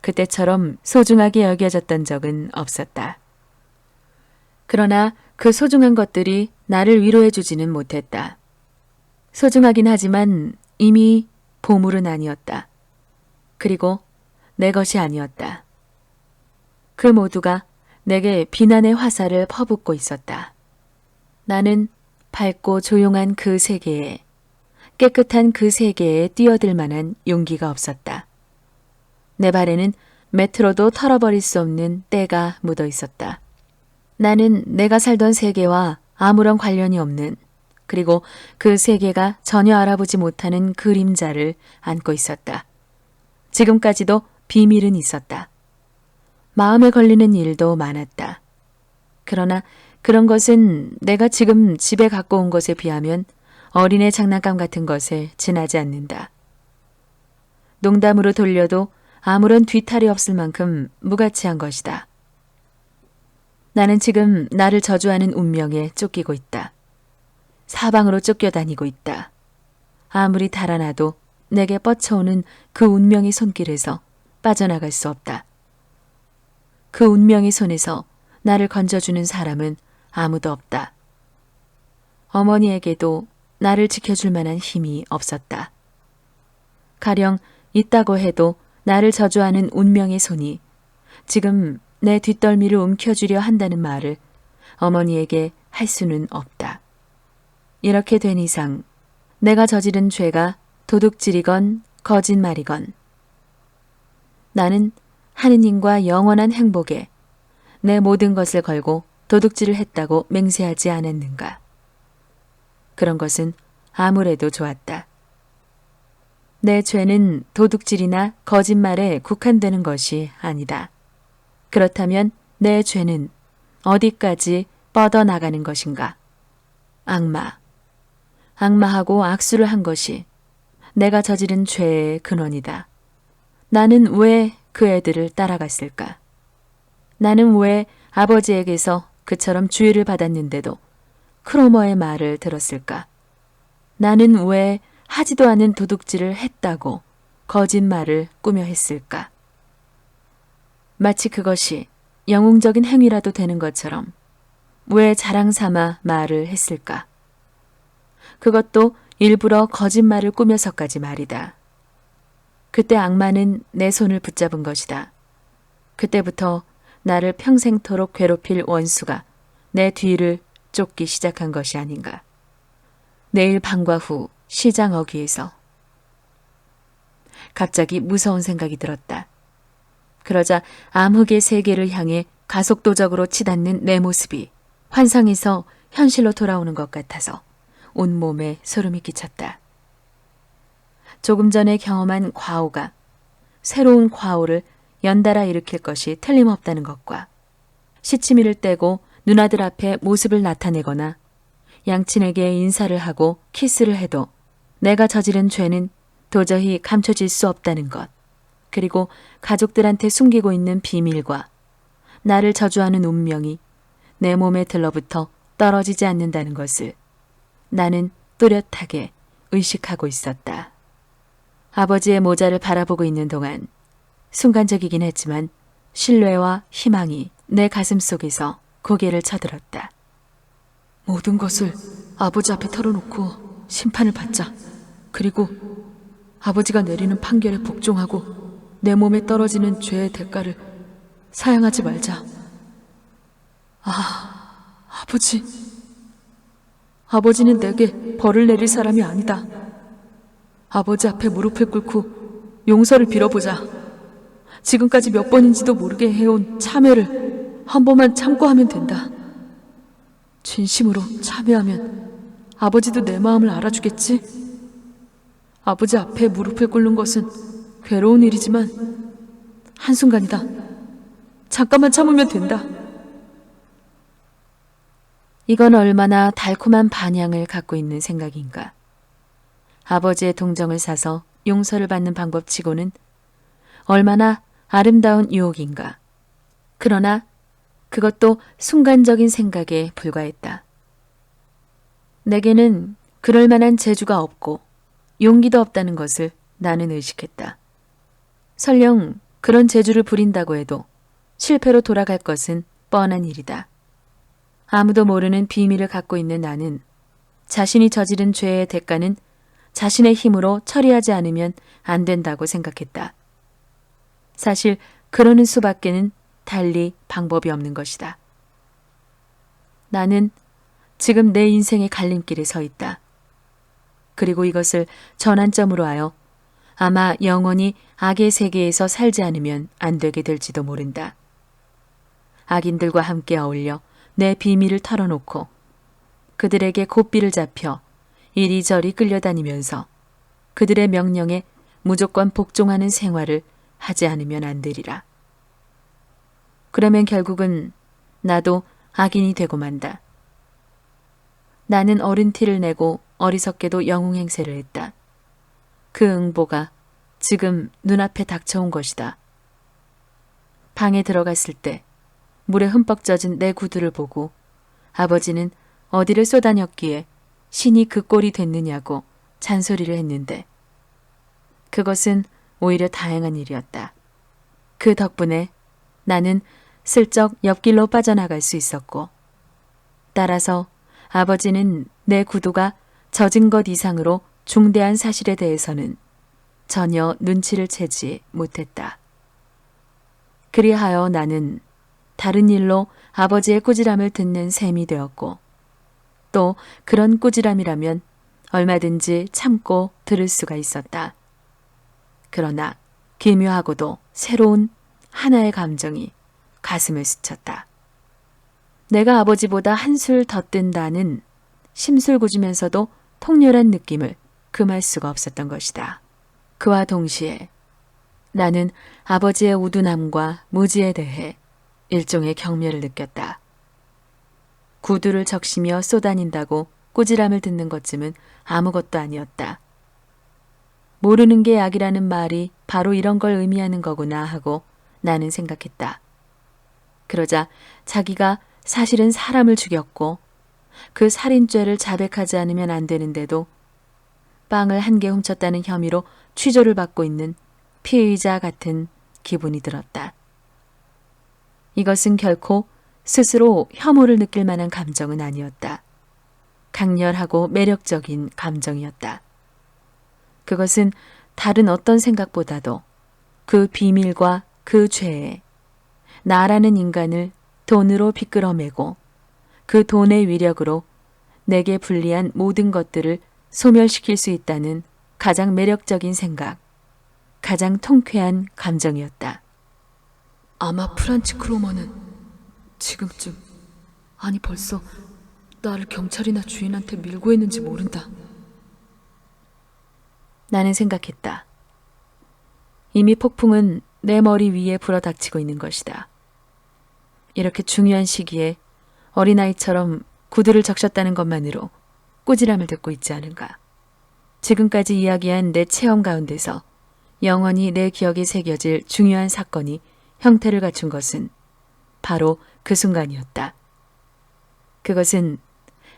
그때처럼 소중하게 여겨졌던 적은 없었다. 그러나 그 소중한 것들이 나를 위로해주지는 못했다. 소중하긴 하지만 이미 보물은 아니었다. 그리고 내 것이 아니었다. 그 모두가 내게 비난의 화살을 퍼붓고 있었다. 나는 밝고 조용한 그 세계에, 깨끗한 그 세계에 뛰어들 만한 용기가 없었다. 내 발에는 메트로도 털어버릴 수 없는 때가 묻어 있었다. 나는 내가 살던 세계와 아무런 관련이 없는, 그리고 그 세계가 전혀 알아보지 못하는 그림자를 안고 있었다. 지금까지도 비밀은 있었다. 마음에 걸리는 일도 많았다. 그러나 그런 것은 내가 지금 집에 갖고 온 것에 비하면 어린애 장난감 같은 것에 지나지 않는다. 농담으로 돌려도 아무런 뒤탈이 없을 만큼 무가치한 것이다. 나는 지금 나를 저주하는 운명에 쫓기고 있다. 사방으로 쫓겨다니고 있다. 아무리 달아나도 내게 뻗쳐오는 그 운명의 손길에서 빠져나갈 수 없다. 그 운명의 손에서 나를 건져주는 사람은 아무도 없다. 어머니에게도 나를 지켜줄 만한 힘이 없었다. 가령 있다고 해도 나를 저주하는 운명의 손이 지금 내 뒷덜미를 움켜쥐려 한다는 말을 어머니에게 할 수는 없다. 이렇게 된 이상 내가 저지른 죄가 도둑질이건 거짓말이건 나는 하느님과 영원한 행복에 내 모든 것을 걸고 도둑질을 했다고 맹세하지 않았는가. 그런 것은 아무래도 좋았다. 내 죄는 도둑질이나 거짓말에 국한되는 것이 아니다. 그렇다면 내 죄는 어디까지 뻗어나가는 것인가? 악마하고 악수를 한 것이 내가 저지른 죄의 근원이다. 나는 왜 그 애들을 따라갔을까? 나는 왜 아버지에게서 그처럼 주의를 받았는데도 크로머의 말을 들었을까? 나는 왜 하지도 않은 도둑질을 했다고 거짓말을 꾸며 했을까? 마치 그것이 영웅적인 행위라도 되는 것처럼 왜 자랑 삼아 말을 했을까? 그것도 일부러 거짓말을 꾸며서까지 말이다. 그때 악마는 내 손을 붙잡은 것이다. 그때부터 나를 평생토록 괴롭힐 원수가 내 뒤를 쫓기 시작한 것이 아닌가. 내일 밤과 후 시장 어귀에서 갑자기 무서운 생각이 들었다. 그러자 암흑의 세계를 향해 가속도적으로 치닫는 내 모습이 환상에서 현실로 돌아오는 것 같아서 온몸에 소름이 끼쳤다. 조금 전에 경험한 과오가 새로운 과오를 연달아 일으킬 것이 틀림없다는 것과 시치미를 떼고 누나들 앞에 모습을 나타내거나 양친에게 인사를 하고 키스를 해도 내가 저지른 죄는 도저히 감춰질 수 없다는 것, 그리고 가족들한테 숨기고 있는 비밀과 나를 저주하는 운명이 내 몸에 들러붙어 떨어지지 않는다는 것을 나는 또렷하게 의식하고 있었다. 아버지의 모자를 바라보고 있는 동안 순간적이긴 했지만 신뢰와 희망이 내 가슴 속에서 고개를 쳐들었다. 모든 것을 아버지 앞에 털어놓고 심판을 받자. 그리고 아버지가 내리는 판결에 복종하고 내 몸에 떨어지는 죄의 대가를 사양하지 말자. 아버지. 아버지는 내게 벌을 내릴 사람이 아니다. 아버지 앞에 무릎을 꿇고 용서를 빌어보자. 지금까지 몇 번인지도 모르게 해온 참회를 한 번만 참고 하면 된다. 진심으로 참회하면 아버지도 내 마음을 알아주겠지? 아버지 앞에 무릎을 꿇는 것은 괴로운 일이지만 한순간이다. 잠깐만 참으면 된다. 이건 얼마나 달콤한 반향을 갖고 있는 생각인가. 아버지의 동정을 사서 용서를 받는 방법치고는 얼마나 아름다운 유혹인가. 그러나 그것도 순간적인 생각에 불과했다. 내게는 그럴 만한 재주가 없고 용기도 없다는 것을 나는 의식했다. 설령 그런 재주를 부린다고 해도 실패로 돌아갈 것은 뻔한 일이다. 아무도 모르는 비밀을 갖고 있는 나는 자신이 저지른 죄의 대가는 자신의 힘으로 처리하지 않으면 안 된다고 생각했다. 사실 그러는 수밖에는 달리 방법이 없는 것이다. 나는 지금 내 인생의 갈림길에 서 있다. 그리고 이것을 전환점으로 하여 아마 영원히 악의 세계에서 살지 않으면 안 되게 될지도 모른다. 악인들과 함께 어울려 내 비밀을 털어놓고 그들에게 고삐를 잡혀 이리저리 끌려다니면서 그들의 명령에 무조건 복종하는 생활을 하지 않으면 안 되리라. 그러면 결국은 나도 악인이 되고 만다. 나는 어른 티를 내고 어리석게도 영웅 행세를 했다. 그 응보가 지금 눈앞에 닥쳐온 것이다. 방에 들어갔을 때 물에 흠뻑 젖은 내 구두를 보고 아버지는 어디를 쏘다녔기에 신이 그 꼴이 됐느냐고 잔소리를 했는데 그것은 오히려 다행한 일이었다. 그 덕분에 나는 슬쩍 옆길로 빠져나갈 수 있었고, 따라서 아버지는 내 구두가 젖은 것 이상으로 중대한 사실에 대해서는 전혀 눈치를 채지 못했다. 그리하여 나는 다른 일로 아버지의 꾸지람을 듣는 셈이 되었고, 또 그런 꾸지람이라면 얼마든지 참고 들을 수가 있었다. 그러나 기묘하고도 새로운 하나의 감정이 가슴을 스쳤다. 내가 아버지보다 한술 더 뜬다는 심술궂으면서도 통렬한 느낌을 금할 수가 없었던 것이다. 그와 동시에 나는 아버지의 우둔함과 무지에 대해 일종의 경멸을 느꼈다. 구두를 적시며 쏘다닌다고 꾸지람을 듣는 것쯤은 아무것도 아니었다. 모르는 게 약이라는 말이 바로 이런 걸 의미하는 거구나 하고 나는 생각했다. 그러자 자기가 사실은 사람을 죽였고 그 살인죄를 자백하지 않으면 안 되는데도 빵을 한 개 훔쳤다는 혐의로 취조를 받고 있는 피의자 같은 기분이 들었다. 이것은 결코 스스로 혐오를 느낄 만한 감정은 아니었다. 강렬하고 매력적인 감정이었다. 그것은 다른 어떤 생각보다도 그 비밀과 그 죄에 나라는 인간을 돈으로 비끄러매고 그 돈의 위력으로 내게 불리한 모든 것들을 소멸시킬 수 있다는 가장 매력적인 생각, 가장 통쾌한 감정이었다. 아마 프란츠 크로머는 지금쯤, 아니 벌써 나를 경찰이나 주인한테 밀고 했는지 모른다. 나는 생각했다. 이미 폭풍은 내 머리 위에 불어닥치고 있는 것이다. 이렇게 중요한 시기에 어린아이처럼 구두를 적셨다는 것만으로 꾸지람을 듣고 있지 않은가. 지금까지 이야기한 내 체험 가운데서 영원히 내 기억에 새겨질 중요한 사건이 형태를 갖춘 것은 바로 그 순간이었다. 그것은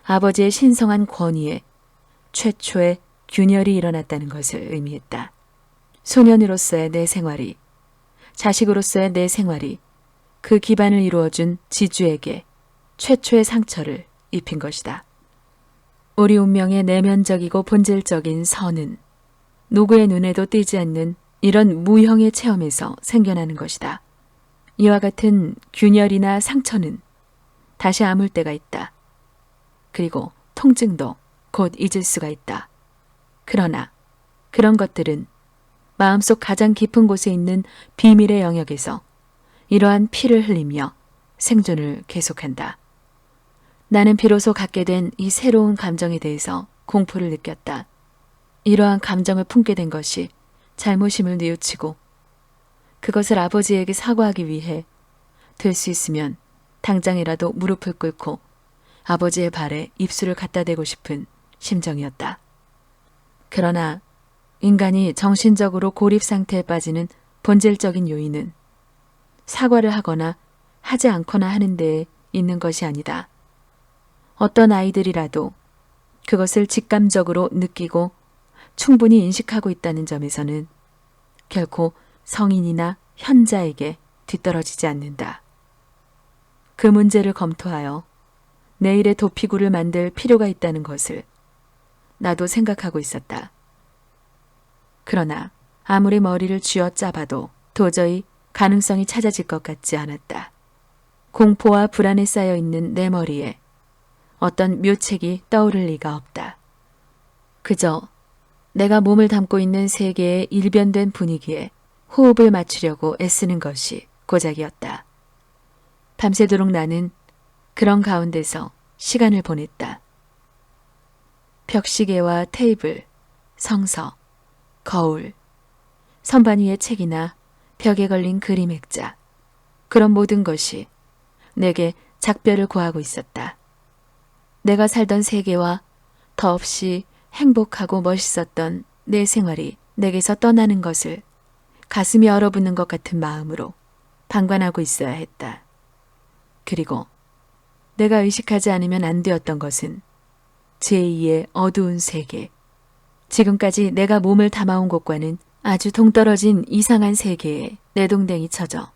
아버지의 신성한 권위에 최초의 균열이 일어났다는 것을 의미했다. 소년으로서의 내 생활이, 자식으로서의 내 생활이 그 기반을 이루어준 지주에게 최초의 상처를 입힌 것이다. 우리 운명의 내면적이고 본질적인 선은 누구의 눈에도 띄지 않는 이런 무형의 체험에서 생겨나는 것이다. 이와 같은 균열이나 상처는 다시 아물 때가 있다. 그리고 통증도 곧 잊을 수가 있다. 그러나 그런 것들은 마음속 가장 깊은 곳에 있는 비밀의 영역에서 이러한 피를 흘리며 생존을 계속한다. 나는 비로소 갖게 된 이 새로운 감정에 대해서 공포를 느꼈다. 이러한 감정을 품게 된 것이 잘못임을 뉘우치고 그것을 아버지에게 사과하기 위해 될 수 있으면 당장이라도 무릎을 꿇고 아버지의 발에 입술을 갖다 대고 싶은 심정이었다. 그러나 인간이 정신적으로 고립 상태에 빠지는 본질적인 요인은 사과를 하거나 하지 않거나 하는 데에 있는 것이 아니다. 어떤 아이들이라도 그것을 직감적으로 느끼고 충분히 인식하고 있다는 점에서는 결코 성인이나 현자에게 뒤떨어지지 않는다. 그 문제를 검토하여 내일의 도피구를 만들 필요가 있다는 것을 나도 생각하고 있었다. 그러나 아무리 머리를 쥐어 짜봐도 도저히 가능성이 찾아질 것 같지 않았다. 공포와 불안에 쌓여 있는 내 머리에 어떤 묘책이 떠오를 리가 없다. 그저 내가 몸을 담고 있는 세계의 일변된 분위기에 호흡을 맞추려고 애쓰는 것이 고작이었다. 밤새도록 나는 그런 가운데서 시간을 보냈다. 벽시계와 테이블, 성서, 거울, 선반 위의 책이나 벽에 걸린 그림 액자, 그런 모든 것이 내게 작별을 구하고 있었다. 내가 살던 세계와 더없이 행복하고 멋있었던 내 생활이 내게서 떠나는 것을 가슴이 얼어붙는 것 같은 마음으로 방관하고 있어야 했다. 그리고 내가 의식하지 않으면 안 되었던 것은 제2의 어두운 세계, 지금까지 내가 몸을 담아온 곳과는 아주 동떨어진 이상한 세계에 내동댕이 쳐져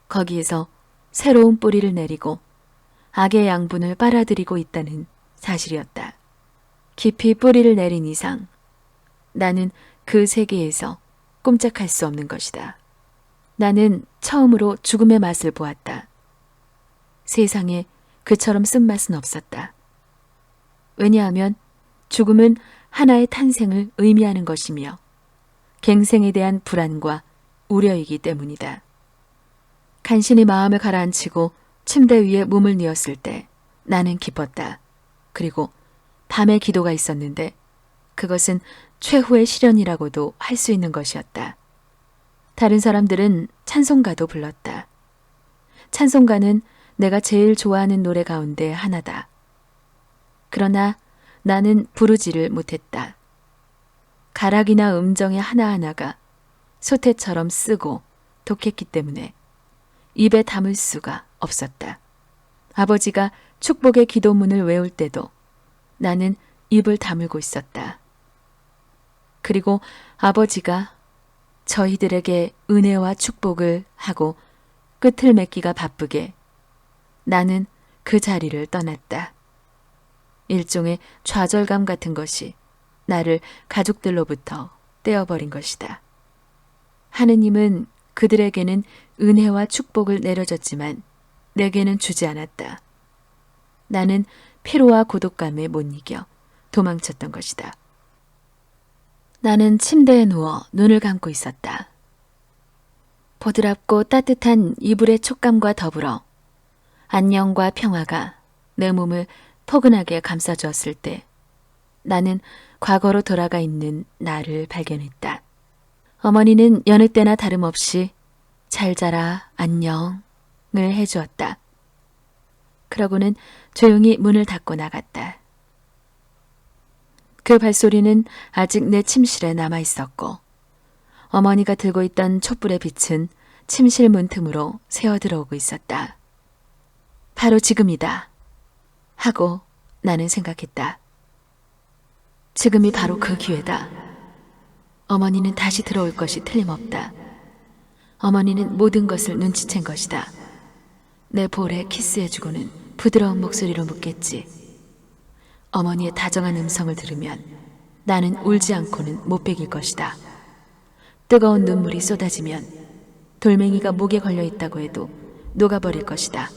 거기에서 새로운 뿌리를 내리고 악의 양분을 빨아들이고 있다는 사실이었다. 깊이 뿌리를 내린 이상 나는 그 세계에서 꼼짝할 수 없는 것이다. 나는 처음으로 죽음의 맛을 보았다. 세상에 그처럼 쓴맛은 없었다. 왜냐하면 죽음은 하나의 탄생을 의미하는 것이며 갱생에 대한 불안과 우려이기 때문이다. 간신히 마음을 가라앉히고 침대 위에 몸을 뉘었을 때 나는 기뻤다. 그리고 밤에 기도가 있었는데 그것은 최후의 시련이라고도 할 수 있는 것이었다. 다른 사람들은 찬송가도 불렀다. 찬송가는 내가 제일 좋아하는 노래 가운데 하나다. 그러나 나는 부르지를 못했다. 가락이나 음정의 하나하나가 소태처럼 쓰고 독했기 때문에 입에 담을 수가 없었다. 아버지가 축복의 기도문을 외울 때도 나는 입을 다물고 있었다. 그리고 아버지가 저희들에게 은혜와 축복을 하고 끝을 맺기가 바쁘게 나는 그 자리를 떠났다. 일종의 좌절감 같은 것이 나를 가족들로부터 떼어버린 것이다. 하느님은 그들에게는 은혜와 축복을 내려줬지만 내게는 주지 않았다. 나는 피로와 고독감에 못 이겨 도망쳤던 것이다. 나는 침대에 누워 눈을 감고 있었다. 보드랍고 따뜻한 이불의 촉감과 더불어 안녕과 평화가 내 몸을 포근하게 감싸주었을 때 나는 과거로 돌아가 있는 나를 발견했다. 어머니는 여느 때나 다름없이 잘 자라 안녕을 해주었다. 그러고는 조용히 문을 닫고 나갔다. 그 발소리는 아직 내 침실에 남아 있었고 어머니가 들고 있던 촛불의 빛은 침실 문틈으로 새어 들어오고 있었다. 바로 지금이다 하고 나는 생각했다. 지금이 바로 그 기회다. 어머니는 다시 들어올 것이 틀림없다. 어머니는 모든 것을 눈치챈 것이다. 내 볼에 키스해주고는 부드러운 목소리로 묻겠지. 어머니의 다정한 음성을 들으면 나는 울지 않고는 못 베길 것이다. 뜨거운 눈물이 쏟아지면 돌멩이가 목에 걸려 있다고 해도 녹아버릴 것이다.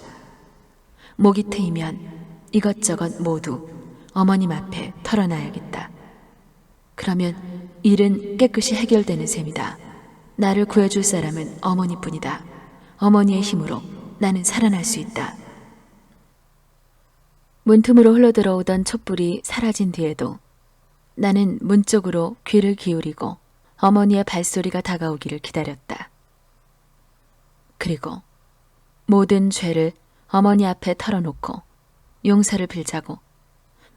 목이 트이면 이것저것 모두 어머님 앞에 털어놔야겠다. 그러면 일은 깨끗이 해결되는 셈이다. 나를 구해줄 사람은 어머니뿐이다. 어머니의 힘으로 나는 살아날 수 있다. 문틈으로 흘러들어오던 촛불이 사라진 뒤에도 나는 문 쪽으로 귀를 기울이고 어머니의 발소리가 다가오기를 기다렸다. 그리고 모든 죄를 어머니 앞에 털어놓고 용서를 빌자고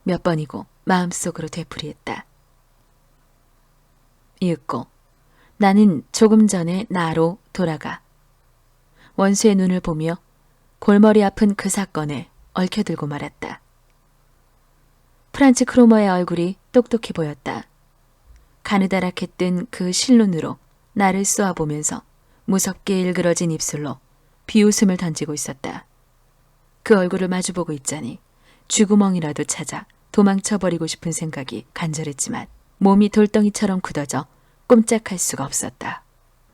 몇 번이고 마음속으로 되풀이했다. 이윽고 나는 조금 전에 나로 돌아가 원수의 눈을 보며 골머리 아픈 그 사건에 얽혀들고 말았다. 프란츠 크로머의 얼굴이 똑똑해 보였다. 가느다랗게 뜬 그 실눈으로 나를 쏘아보면서 무섭게 일그러진 입술로 비웃음을 던지고 있었다. 그 얼굴을 마주보고 있자니 쥐구멍이라도 찾아 도망쳐버리고 싶은 생각이 간절했지만 몸이 돌덩이처럼 굳어져 꼼짝할 수가 없었다.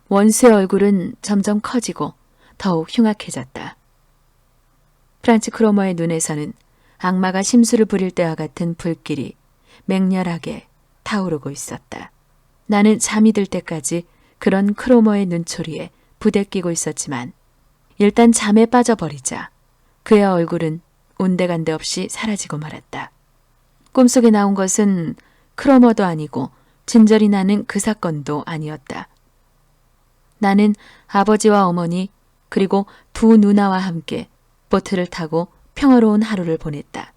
원수의 얼굴은 점점 커지고 더욱 흉악해졌다. 프란츠 크로머의 눈에서는 악마가 심술을 부릴 때와 같은 불길이 맹렬하게 타오르고 있었다. 나는 잠이 들 때까지 그런 크로머의 눈초리에 부대끼고 있었지만 일단 잠에 빠져버리자 그의 얼굴은 온데간데 없이 사라지고 말았다. 꿈속에 나온 것은 크로머도 아니고 진절이 나는 그 사건도 아니었다. 나는 아버지와 어머니 그리고 두 누나와 함께 보트를 타고 평화로운 하루를 보냈다.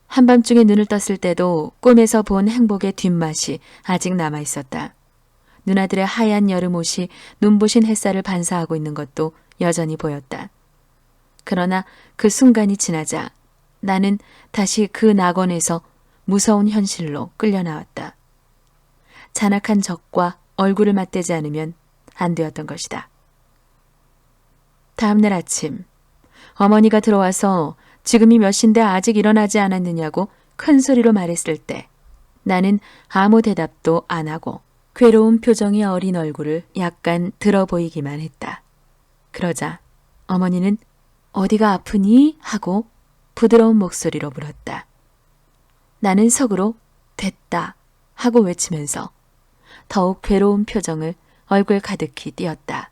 한밤중에 눈을 떴을 때도 꿈에서 본 행복의 뒷맛이 아직 남아있었다. 누나들의 하얀 여름옷이 눈부신 햇살을 반사하고 있는 것도 여전히 보였다. 그러나 그 순간이 지나자 나는 다시 그 낙원에서 무서운 현실로 끌려나왔다. 잔악한 적과 얼굴을 맞대지 않으면 안 되었던 것이다. 다음 날 아침 어머니가 들어와서 지금이 몇 시인데 아직 일어나지 않았느냐고 큰 소리로 말했을 때 나는 아무 대답도 안 하고 괴로운 표정이 어린 얼굴을 약간 들어 보이기만 했다. 그러자 어머니는 어디가 아프니? 하고 부드러운 목소리로 물었다. 나는 속으로 됐다 하고 외치면서 더욱 괴로운 표정을 얼굴 가득히 띄었다.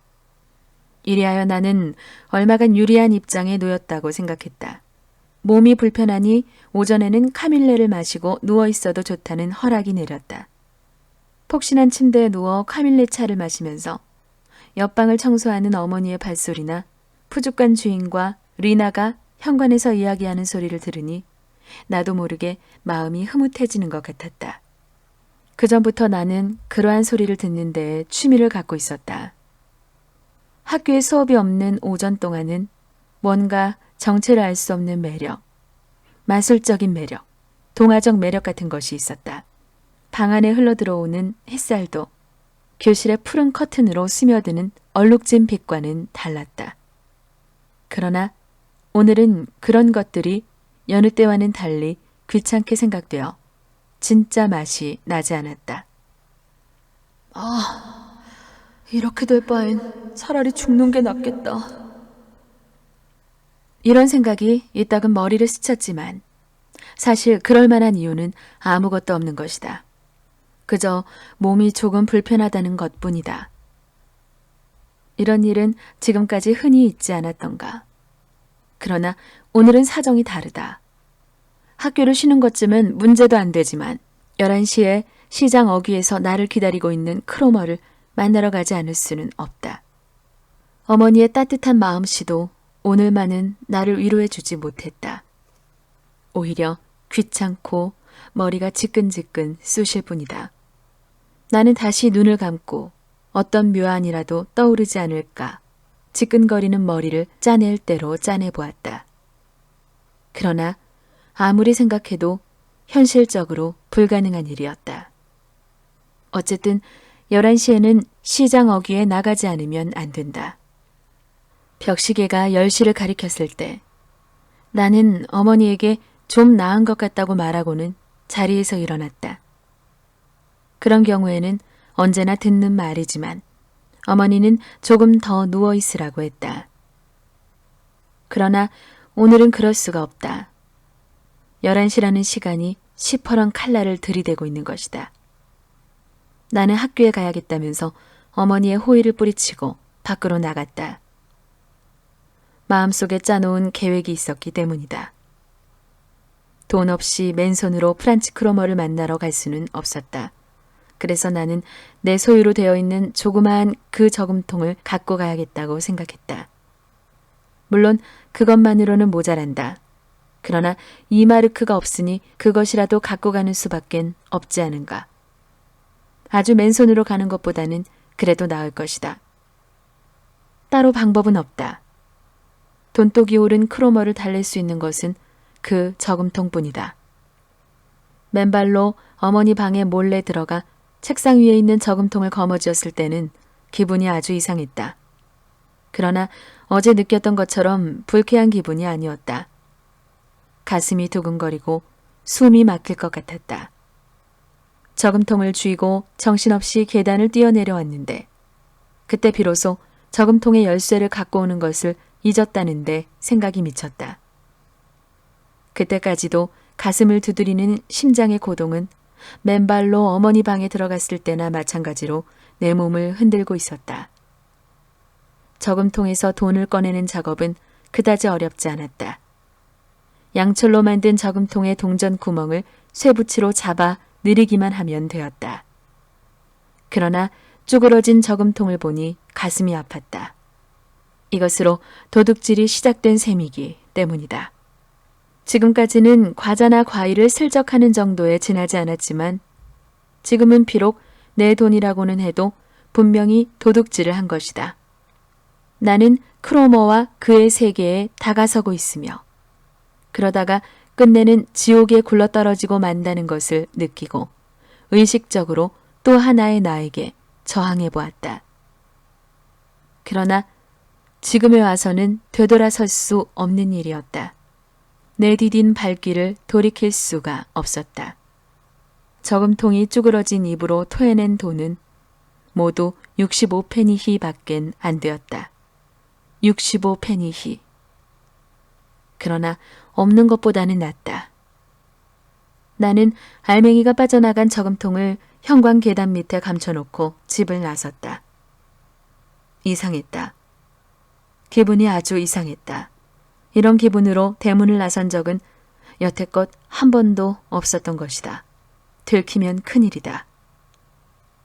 이리하여 나는 얼마간 유리한 입장에 놓였다고 생각했다. 몸이 불편하니 오전에는 카밀레를 마시고 누워있어도 좋다는 허락이 내렸다. 폭신한 침대에 누워 카밀레 차를 마시면서 옆방을 청소하는 어머니의 발소리나 푸죽간 주인과 리나가 현관에서 이야기하는 소리를 들으니 나도 모르게 마음이 흐뭇해지는 것 같았다. 그전부터 나는 그러한 소리를 듣는 데에 취미를 갖고 있었다. 학교에 수업이 없는 오전 동안은 뭔가 정체를 알 수 없는 매력, 마술적인 매력, 동화적 매력 같은 것이 있었다. 방 안에 흘러들어오는 햇살도 교실의 푸른 커튼으로 스며드는 얼룩진 빛과는 달랐다. 그러나 오늘은 그런 것들이 여느 때와는 달리 귀찮게 생각되어 진짜 맛이 나지 않았다. 이렇게 될 바엔 차라리 죽는 게 낫겠다. 이런 생각이 이따금 머리를 스쳤지만 사실 그럴 만한 이유는 아무것도 없는 것이다. 그저 몸이 조금 불편하다는 것뿐이다. 이런 일은 지금까지 흔히 있지 않았던가. 그러나 오늘은 사정이 다르다. 학교를 쉬는 것쯤은 문제도 안 되지만 11시에 시장 어귀에서 나를 기다리고 있는 크로머를 만나러 가지 않을 수는 없다. 어머니의 따뜻한 마음씨도 오늘만은 나를 위로해 주지 못했다. 오히려 귀찮고 머리가 지끈지끈 쑤실 뿐이다. 나는 다시 눈을 감고 어떤 묘안이라도 떠오르지 않을까 지끈거리는 머리를 짜낼 대로 짜내보았다. 그러나 아무리 생각해도 현실적으로 불가능한 일이었다. 어쨌든 11시에는 시장 어귀에 나가지 않으면 안 된다. 벽시계가 10시를 가리켰을 때 나는 어머니에게 좀 나은 것 같다고 말하고는 자리에서 일어났다. 그런 경우에는 언제나 듣는 말이지만 어머니는 조금 더 누워있으라고 했다. 그러나 오늘은 그럴 수가 없다. 11시라는 시간이 시퍼런 칼날을 들이대고 있는 것이다. 나는 학교에 가야겠다면서 어머니의 호의를 뿌리치고 밖으로 나갔다. 마음속에 짜놓은 계획이 있었기 때문이다. 돈 없이 맨손으로 프란츠 크로머를 만나러 갈 수는 없었다. 그래서 나는 내 소유로 되어 있는 조그마한 그 저금통을 갖고 가야겠다고 생각했다. 물론 그것만으로는 모자란다. 그러나 2마르크가 없으니 그것이라도 갖고 가는 수밖엔 없지 않은가. 아주 맨손으로 가는 것보다는 그래도 나을 것이다. 따로 방법은 없다. 돈독이 오른 크로머를 달랠 수 있는 것은 그 저금통뿐이다. 맨발로 어머니 방에 몰래 들어가 책상 위에 있는 저금통을 거머쥐었을 때는 기분이 아주 이상했다. 그러나 어제 느꼈던 것처럼 불쾌한 기분이 아니었다. 가슴이 두근거리고 숨이 막힐 것 같았다. 저금통을 쥐고 정신없이 계단을 뛰어내려왔는데 그때 비로소 저금통의 열쇠를 갖고 오는 것을 잊었다는데 생각이 미쳤다. 그때까지도 가슴을 두드리는 심장의 고동은 맨발로 어머니 방에 들어갔을 때나 마찬가지로 내 몸을 흔들고 있었다. 저금통에서 돈을 꺼내는 작업은 그다지 어렵지 않았다. 양철로 만든 저금통의 동전 구멍을 쇠붙이로 잡아 느리기만 하면 되었다. 그러나 쭈그러진 저금통을 보니 가슴이 아팠다. 이것으로 도둑질이 시작된 셈이기 때문이다. 지금까지는 과자나 과일을 슬쩍 하는 정도에 지나지 않았지만 지금은 비록 내 돈이라고는 해도 분명히 도둑질을 한 것이다. 나는 크로머와 그의 세계에 다가서고 있으며 그러다가 끝내는 지옥에 굴러떨어지고 만다는 것을 느끼고 의식적으로 또 하나의 나에게 저항해 보았다. 그러나 지금에 와서는 되돌아설 수 없는 일이었다. 내 디딘 발길을 돌이킬 수가 없었다. 저금통이 쭈그러진 입으로 토해낸 돈은 모두 65페니히 밖엔 안 되었다. 65페니히. 그러나 없는 것보다는 낫다. 나는 알맹이가 빠져나간 저금통을 현관 계단 밑에 감춰놓고 집을 나섰다. 이상했다. 기분이 아주 이상했다. 이런 기분으로 대문을 나선 적은 여태껏 한 번도 없었던 것이다. 들키면 큰일이다.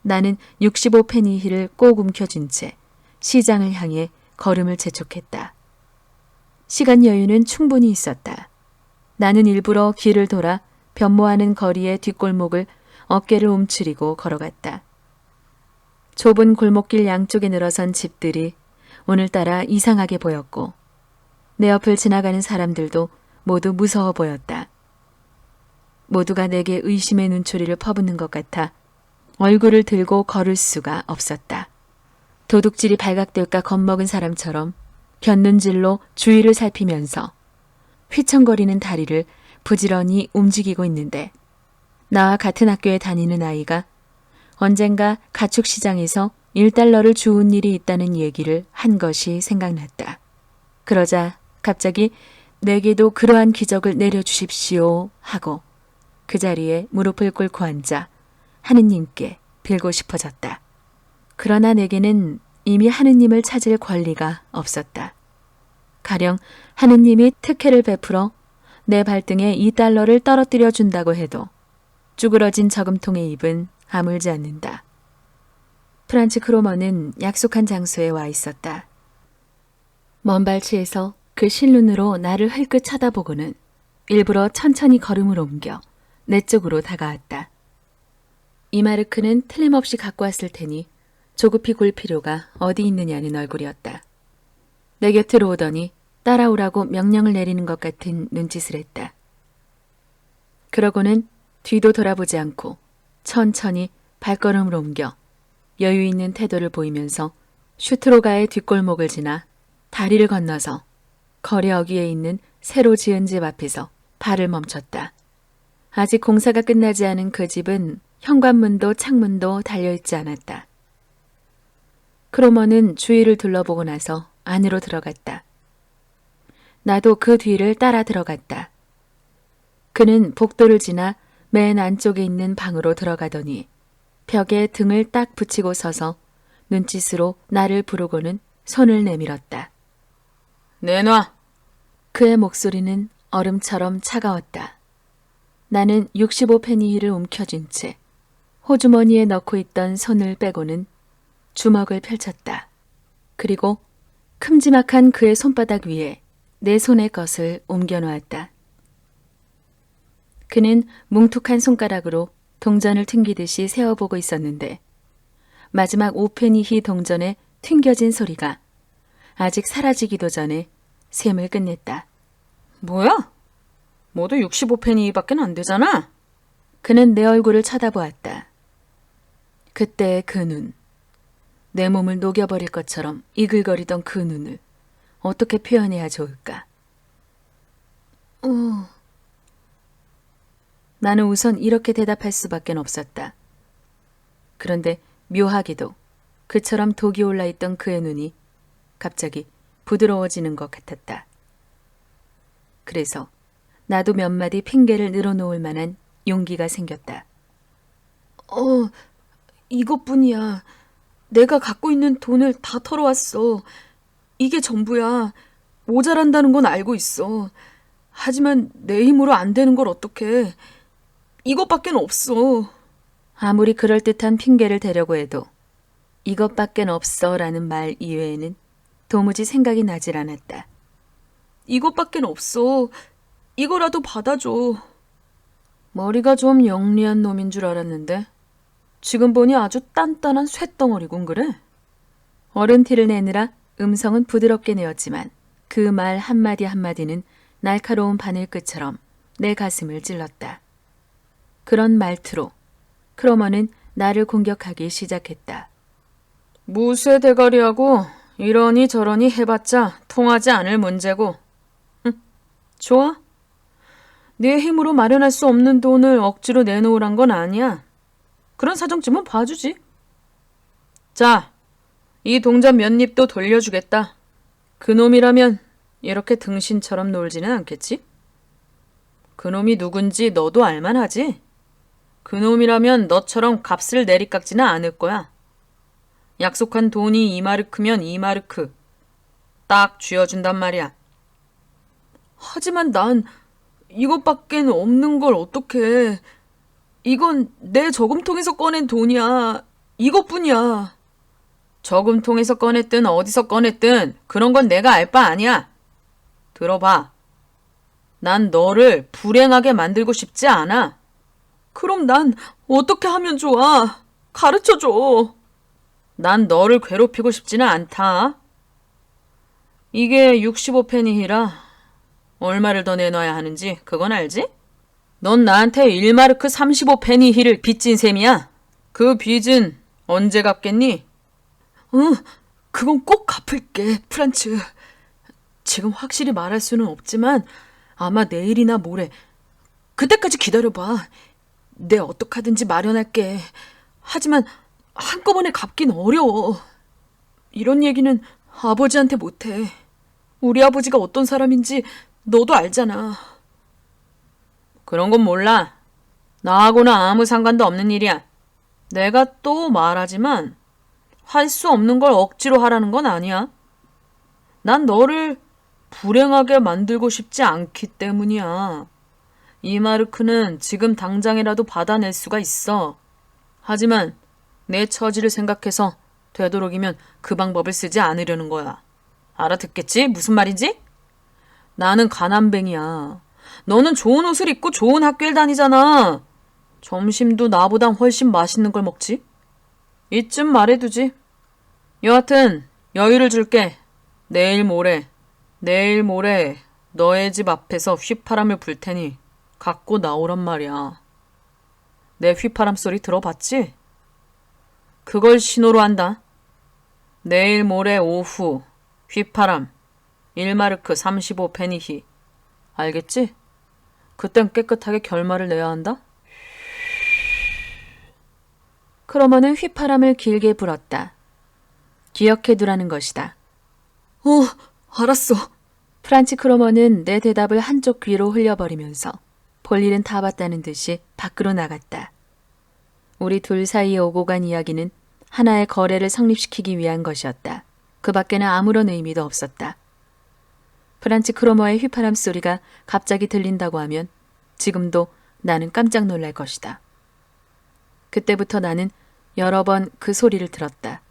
나는 65페니히를 꼭 움켜쥔 채 시장을 향해 걸음을 재촉했다. 시간 여유는 충분히 있었다. 나는 일부러 길을 돌아 변모하는 거리의 뒷골목을 어깨를 움츠리고 걸어갔다. 좁은 골목길 양쪽에 늘어선 집들이 오늘따라 이상하게 보였고 내 옆을 지나가는 사람들도 모두 무서워 보였다. 모두가 내게 의심의 눈초리를 퍼붓는 것 같아 얼굴을 들고 걸을 수가 없었다. 도둑질이 발각될까 겁먹은 사람처럼 곁눈질로 주위를 살피면서 휘청거리는 다리를 부지런히 움직이고 있는데 나와 같은 학교에 다니는 아이가 언젠가 가축시장에서 1달러를 주운 일이 있다는 얘기를 한 것이 생각났다. 그러자 갑자기 내게도 그러한 기적을 내려주십시오 하고 그 자리에 무릎을 꿇고 앉아 하느님께 빌고 싶어졌다. 그러나 내게는 이미 하느님을 찾을 권리가 없었다. 가령 하느님이 특혜를 베풀어 내 발등에 2달러를 떨어뜨려 준다고 해도 쭈그러진 저금통의 입은 아물지 않는다. 프란츠 크로머는 약속한 장소에 와 있었다. 먼 발치에서 그 실눈으로 나를 흘끗 쳐다보고는 일부러 천천히 걸음을 옮겨 내 쪽으로 다가왔다. 이 마르크는 틀림없이 갖고 왔을 테니 조급히 굴 필요가 어디 있느냐는 얼굴이었다. 내 곁으로 오더니 따라오라고 명령을 내리는 것 같은 눈짓을 했다. 그러고는 뒤도 돌아보지 않고 천천히 발걸음을 옮겨 여유 있는 태도를 보이면서 슈트로가의 뒷골목을 지나 다리를 건너서 거리 어귀에 있는 새로 지은 집 앞에서 발을 멈췄다. 아직 공사가 끝나지 않은 그 집은 현관문도 창문도 달려있지 않았다. 크로머는 주위를 둘러보고 나서 안으로 들어갔다. 나도 그 뒤를 따라 들어갔다. 그는 복도를 지나 맨 안쪽에 있는 방으로 들어가더니 벽에 등을 딱 붙이고 서서 눈짓으로 나를 부르고는 손을 내밀었다. 내놔. 그의 목소리는 얼음처럼 차가웠다. 나는 65페니히를 움켜쥔 채 호주머니에 넣고 있던 손을 빼고는 주먹을 펼쳤다. 그리고 큼지막한 그의 손바닥 위에 내 손의 것을 옮겨놓았다. 그는 뭉툭한 손가락으로 동전을 튕기듯이 세어보고 있었는데 마지막 5페니히 동전에 튕겨진 소리가 아직 사라지기도 전에 셈을 끝냈다. 뭐야? 모두 65페니밖에 안 되잖아. 그는 내 얼굴을 쳐다보았다. 그때의 그 눈, 내 몸을 녹여버릴 것처럼 이글거리던 그 눈을 어떻게 표현해야 좋을까? 나는 우선 이렇게 대답할 수밖에 없었다. 그런데 묘하게도 그처럼 독이 올라있던 그의 눈이 갑자기 부드러워지는 것 같았다. 그래서 나도 몇 마디 핑계를 늘어놓을 만한 용기가 생겼다. 이것뿐이야. 내가 갖고 있는 돈을 다 털어왔어. 이게 전부야. 모자란다는 건 알고 있어. 하지만 내 힘으로 안 되는 걸 어떡해. 이것밖엔 없어. 아무리 그럴듯한 핑계를 대려고 해도 이것밖엔 없어 라는 말 이외에는 도무지 생각이 나질 않았다. 이것밖엔 없어. 이거라도 받아줘. 머리가 좀 영리한 놈인 줄 알았는데 지금 보니 아주 단단한 쇳덩어리군 그래? 어른 티를 내느라 음성은 부드럽게 내었지만 그 말 한마디 한마디는 날카로운 바늘끝처럼 내 가슴을 찔렀다. 그런 말투로 크로머는 나를 공격하기 시작했다. 무쇠 대가리하고 이러니 저러니 해봤자 통하지 않을 문제고. 좋아. 내 힘으로 마련할 수 없는 돈을 억지로 내놓으란 건 아니야. 그런 사정쯤은 봐주지. 자, 이 동전 몇 잎도 돌려주겠다. 그놈이라면 이렇게 등신처럼 놀지는 않겠지? 그놈이 누군지 너도 알만하지? 그놈이라면 너처럼 값을 내리깎지는 않을 거야. 약속한 돈이 2마르크면 2마르크. 딱 쥐어준단 말이야. 하지만 난 이것밖엔 없는 걸 어떡해. 이건 내 저금통에서 꺼낸 돈이야. 이것뿐이야. 저금통에서 꺼냈든 어디서 꺼냈든 그런 건 내가 알 바 아니야. 들어봐. 난 너를 불행하게 만들고 싶지 않아. 그럼 난 어떻게 하면 좋아? 가르쳐줘. 난 너를 괴롭히고 싶지는 않다. 이게 65페니히라 얼마를 더 내놔야 하는지 그건 알지? 넌 나한테 1마르크 35페니히를 빚진 셈이야. 그 빚은 언제 갚겠니? 응, 그건 꼭 갚을게, 프란츠. 지금 확실히 말할 수는 없지만 아마 내일이나 모레. 그때까지 기다려봐. 내 어떡하든지 마련할게. 하지만 한꺼번에 갚긴 어려워. 이런 얘기는 아버지한테 못해. 우리 아버지가 어떤 사람인지 너도 알잖아. 그런 건 몰라. 나하고는 아무 상관도 없는 일이야. 내가 또 말하지만 할 수 없는 걸 억지로 하라는 건 아니야. 난 너를 불행하게 만들고 싶지 않기 때문이야. 이 마르크는 지금 당장이라도 받아낼 수가 있어. 하지만 내 처지를 생각해서 되도록이면 그 방법을 쓰지 않으려는 거야. 알아듣겠지? 무슨 말인지? 나는 가난뱅이야. 너는 좋은 옷을 입고 좋은 학교를 다니잖아. 점심도 나보단 훨씬 맛있는 걸 먹지? 이쯤 말해두지. 여하튼 여유를 줄게. 내일 모레 너의 집 앞에서 휘파람을 불 테니 갖고 나오란 말이야. 내 휘파람 소리 들어봤지? 그걸 신호로 한다. 내일 모레 오후 휘파람 1마르크 35페니히. 알겠지? 그땐 깨끗하게 결말을 내야 한다. 크로머는 휘파람을 길게 불었다. 기억해두라는 것이다. 알았어. 프란치 크로머는 내 대답을 한쪽 귀로 흘려버리면서 볼 일은 다 봤다는 듯이 밖으로 나갔다. 우리 둘 사이에 오고 간 이야기는 하나의 거래를 성립시키기 위한 것이었다. 그 밖에는 아무런 의미도 없었다. 프란치 크로머의 휘파람 소리가 갑자기 들린다고 하면 지금도 나는 깜짝 놀랄 것이다. 그때부터 나는 여러 번 그 소리를 들었다.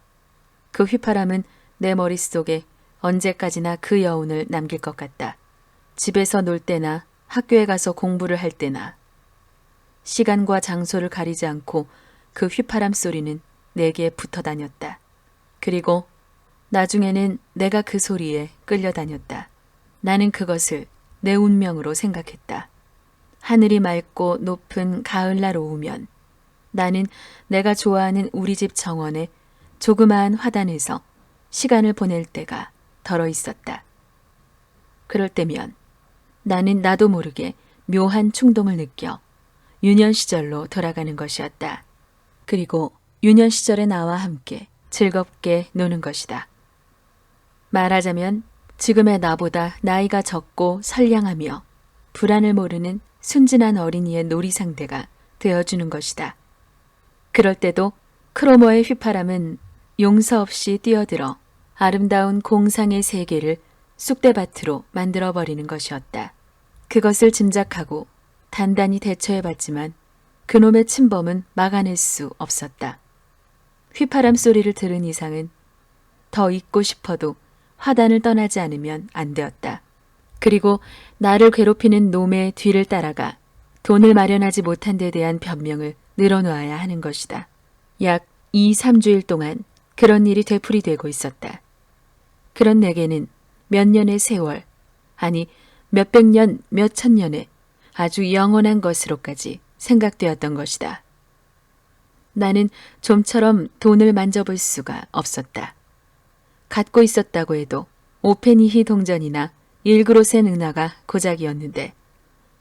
그 휘파람은 내 머릿속에 언제까지나 그 여운을 남길 것 같다. 집에서 놀 때나 학교에 가서 공부를 할 때나 시간과 장소를 가리지 않고 그 휘파람 소리는 내게 붙어 다녔다. 그리고 나중에는 내가 그 소리에 끌려다녔다. 나는 그것을 내 운명으로 생각했다. 하늘이 맑고 높은 가을날 오후면 나는 내가 좋아하는 우리 집 정원의 조그마한 화단에서 시간을 보낼 때가 덜어 있었다. 그럴 때면 나는 나도 모르게 묘한 충동을 느껴 유년 시절로 돌아가는 것이었다. 그리고 유년 시절의 나와 함께 즐겁게 노는 것이다. 말하자면 지금의 나보다 나이가 적고 선량하며 불안을 모르는 순진한 어린이의 놀이 상대가 되어주는 것이다. 그럴 때도 크로머의 휘파람은 용서 없이 뛰어들어 아름다운 공상의 세계를 쑥대밭으로 만들어버리는 것이었다. 그것을 짐작하고 단단히 대처해봤지만 그놈의 침범은 막아낼 수 없었다. 휘파람 소리를 들은 이상은 더 있고 싶어도 화단을 떠나지 않으면 안 되었다. 그리고 나를 괴롭히는 놈의 뒤를 따라가 돈을 마련하지 못한 데 대한 변명을 늘어놓아야 하는 것이다. 약 2, 3주일 동안 그런 일이 되풀이되고 있었다. 그런 내게는 몇 년의 세월, 아니 몇백 년, 몇천 년의 아주 영원한 것으로까지 생각되었던 것이다. 나는 좀처럼 돈을 만져볼 수가 없었다. 갖고 있었다고 해도 5페니히 동전이나 1그롯의 은화가 고작이었는데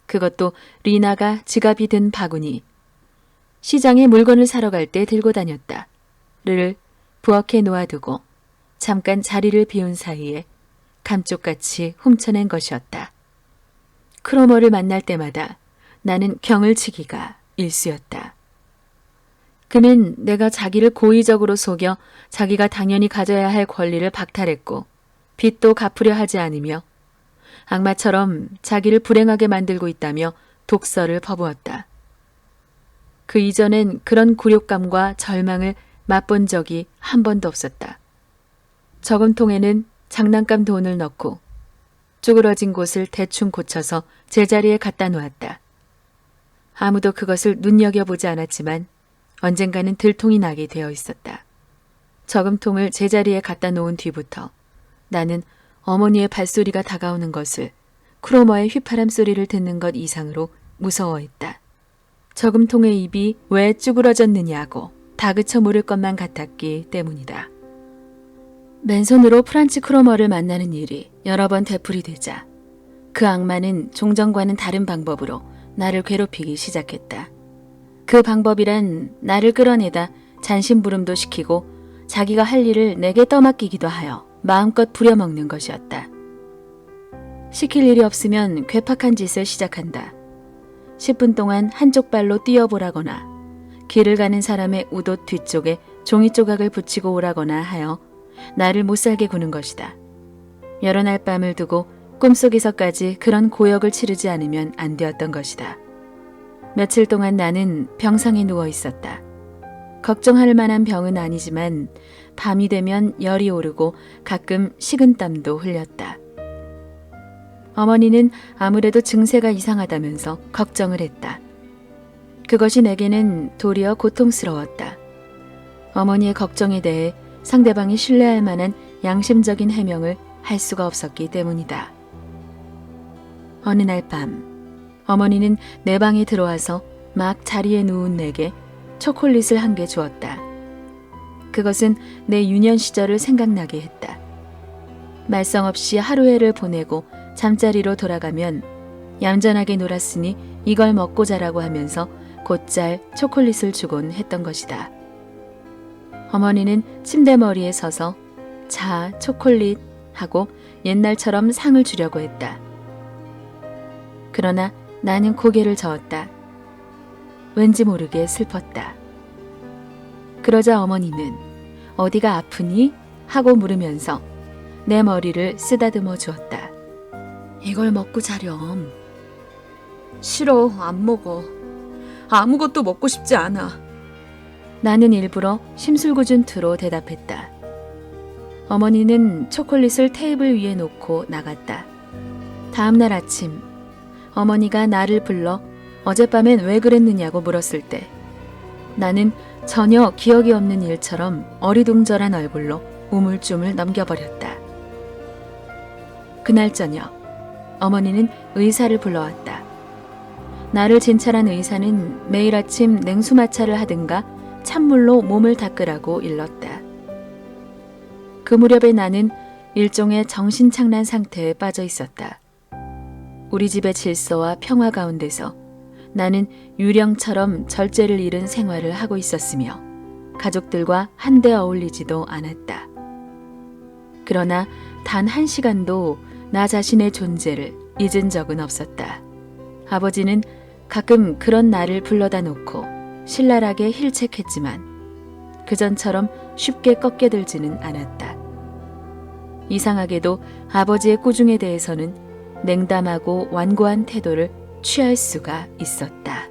그것도 리나가 지갑이 든 바구니, 시장에 물건을 사러 갈 때 들고 다녔다. 를 부엌에 놓아두고 잠깐 자리를 비운 사이에 감쪽같이 훔쳐낸 것이었다. 크로머를 만날 때마다 나는 경을 치기가 일쑤였다. 그는 내가 자기를 고의적으로 속여 자기가 당연히 가져야 할 권리를 박탈했고 빚도 갚으려 하지 않으며 악마처럼 자기를 불행하게 만들고 있다며 독서를 퍼부었다. 그 이전엔 그런 굴욕감과 절망을 맛본 적이 한 번도 없었다. 저금통에는 장난감 돈을 넣고 쭈그러진 곳을 대충 고쳐서 제자리에 갖다 놓았다. 아무도 그것을 눈여겨보지 않았지만 언젠가는 들통이 나게 되어 있었다. 저금통을 제자리에 갖다 놓은 뒤부터 나는 어머니의 발소리가 다가오는 것을 크로머의 휘파람 소리를 듣는 것 이상으로 무서워했다. 저금통의 입이 왜 쭈그러졌느냐고 다그쳐 물을 것만 같았기 때문이다. 맨손으로 프란츠 크로머를 만나는 일이 여러 번 되풀이되자 그 악마는 종전과는 다른 방법으로 나를 괴롭히기 시작했다. 그 방법이란 나를 끌어내다 잔심부름도 시키고 자기가 할 일을 내게 떠맡기기도 하여 마음껏 부려먹는 것이었다. 시킬 일이 없으면 괴팍한 짓을 시작한다. 10분 동안 한쪽 발로 뛰어보라거나 길을 가는 사람의 웃옷 뒤쪽에 종이 조각을 붙이고 오라거나 하여 나를 못살게 구는 것이다. 여러 날 밤을 두고 꿈속에서까지 그런 고역을 치르지 않으면 안 되었던 것이다. 며칠 동안 나는 병상에 누워 있었다. 걱정할 만한 병은 아니지만 밤이 되면 열이 오르고 가끔 식은땀도 흘렸다. 어머니는 아무래도 증세가 이상하다면서 걱정을 했다. 그것이 내게는 도리어 고통스러웠다. 어머니의 걱정에 대해 상대방이 신뢰할 만한 양심적인 해명을 할 수가 없었기 때문이다. 어느 날 밤 어머니는 내 방에 들어와서 막 자리에 누운 내게 초콜릿을 한 개 주었다. 그것은 내 유년 시절을 생각나게 했다. 말썽 없이 하루해를 보내고 잠자리로 돌아가면 얌전하게 놀았으니 이걸 먹고 자라고 하면서 곧잘 초콜릿을 주곤 했던 것이다. 어머니는 침대 머리에 서서 자, 초콜릿 하고 옛날처럼 상을 주려고 했다. 그러나 나는 고개를 저었다. 왠지 모르게 슬펐다. 그러자 어머니는 어디가 아프니? 하고 물으면서 내 머리를 쓰다듬어 주었다. 이걸 먹고 자렴. 싫어, 안 먹어. 아무것도 먹고 싶지 않아. 나는 일부러 심술궂은 투로 대답했다. 어머니는 초콜릿을 테이블 위에 놓고 나갔다. 다음 날 아침 어머니가 나를 불러 어젯밤엔 왜 그랬느냐고 물었을 때 나는 전혀 기억이 없는 일처럼 어리둥절한 얼굴로 우물쭈물 넘겨버렸다. 그날 저녁 어머니는 의사를 불러왔다. 나를 진찰한 의사는 매일 아침 냉수마차를 하든가 찬물로 몸을 닦으라고 일렀다. 그 무렵에 나는 일종의 정신착란 상태에 빠져 있었다. 우리 집의 질서와 평화 가운데서 나는 유령처럼 절제를 잃은 생활을 하고 있었으며 가족들과 한데 어울리지도 않았다. 그러나 단 한 시간도 나 자신의 존재를 잊은 적은 없었다. 아버지는 가끔 그런 나를 불러다 놓고 신랄하게 힐책했지만 그전처럼 쉽게 꺾여들지는 않았다. 이상하게도 아버지의 꾸중에 대해서는 냉담하고 완고한 태도를 취할 수가 있었다.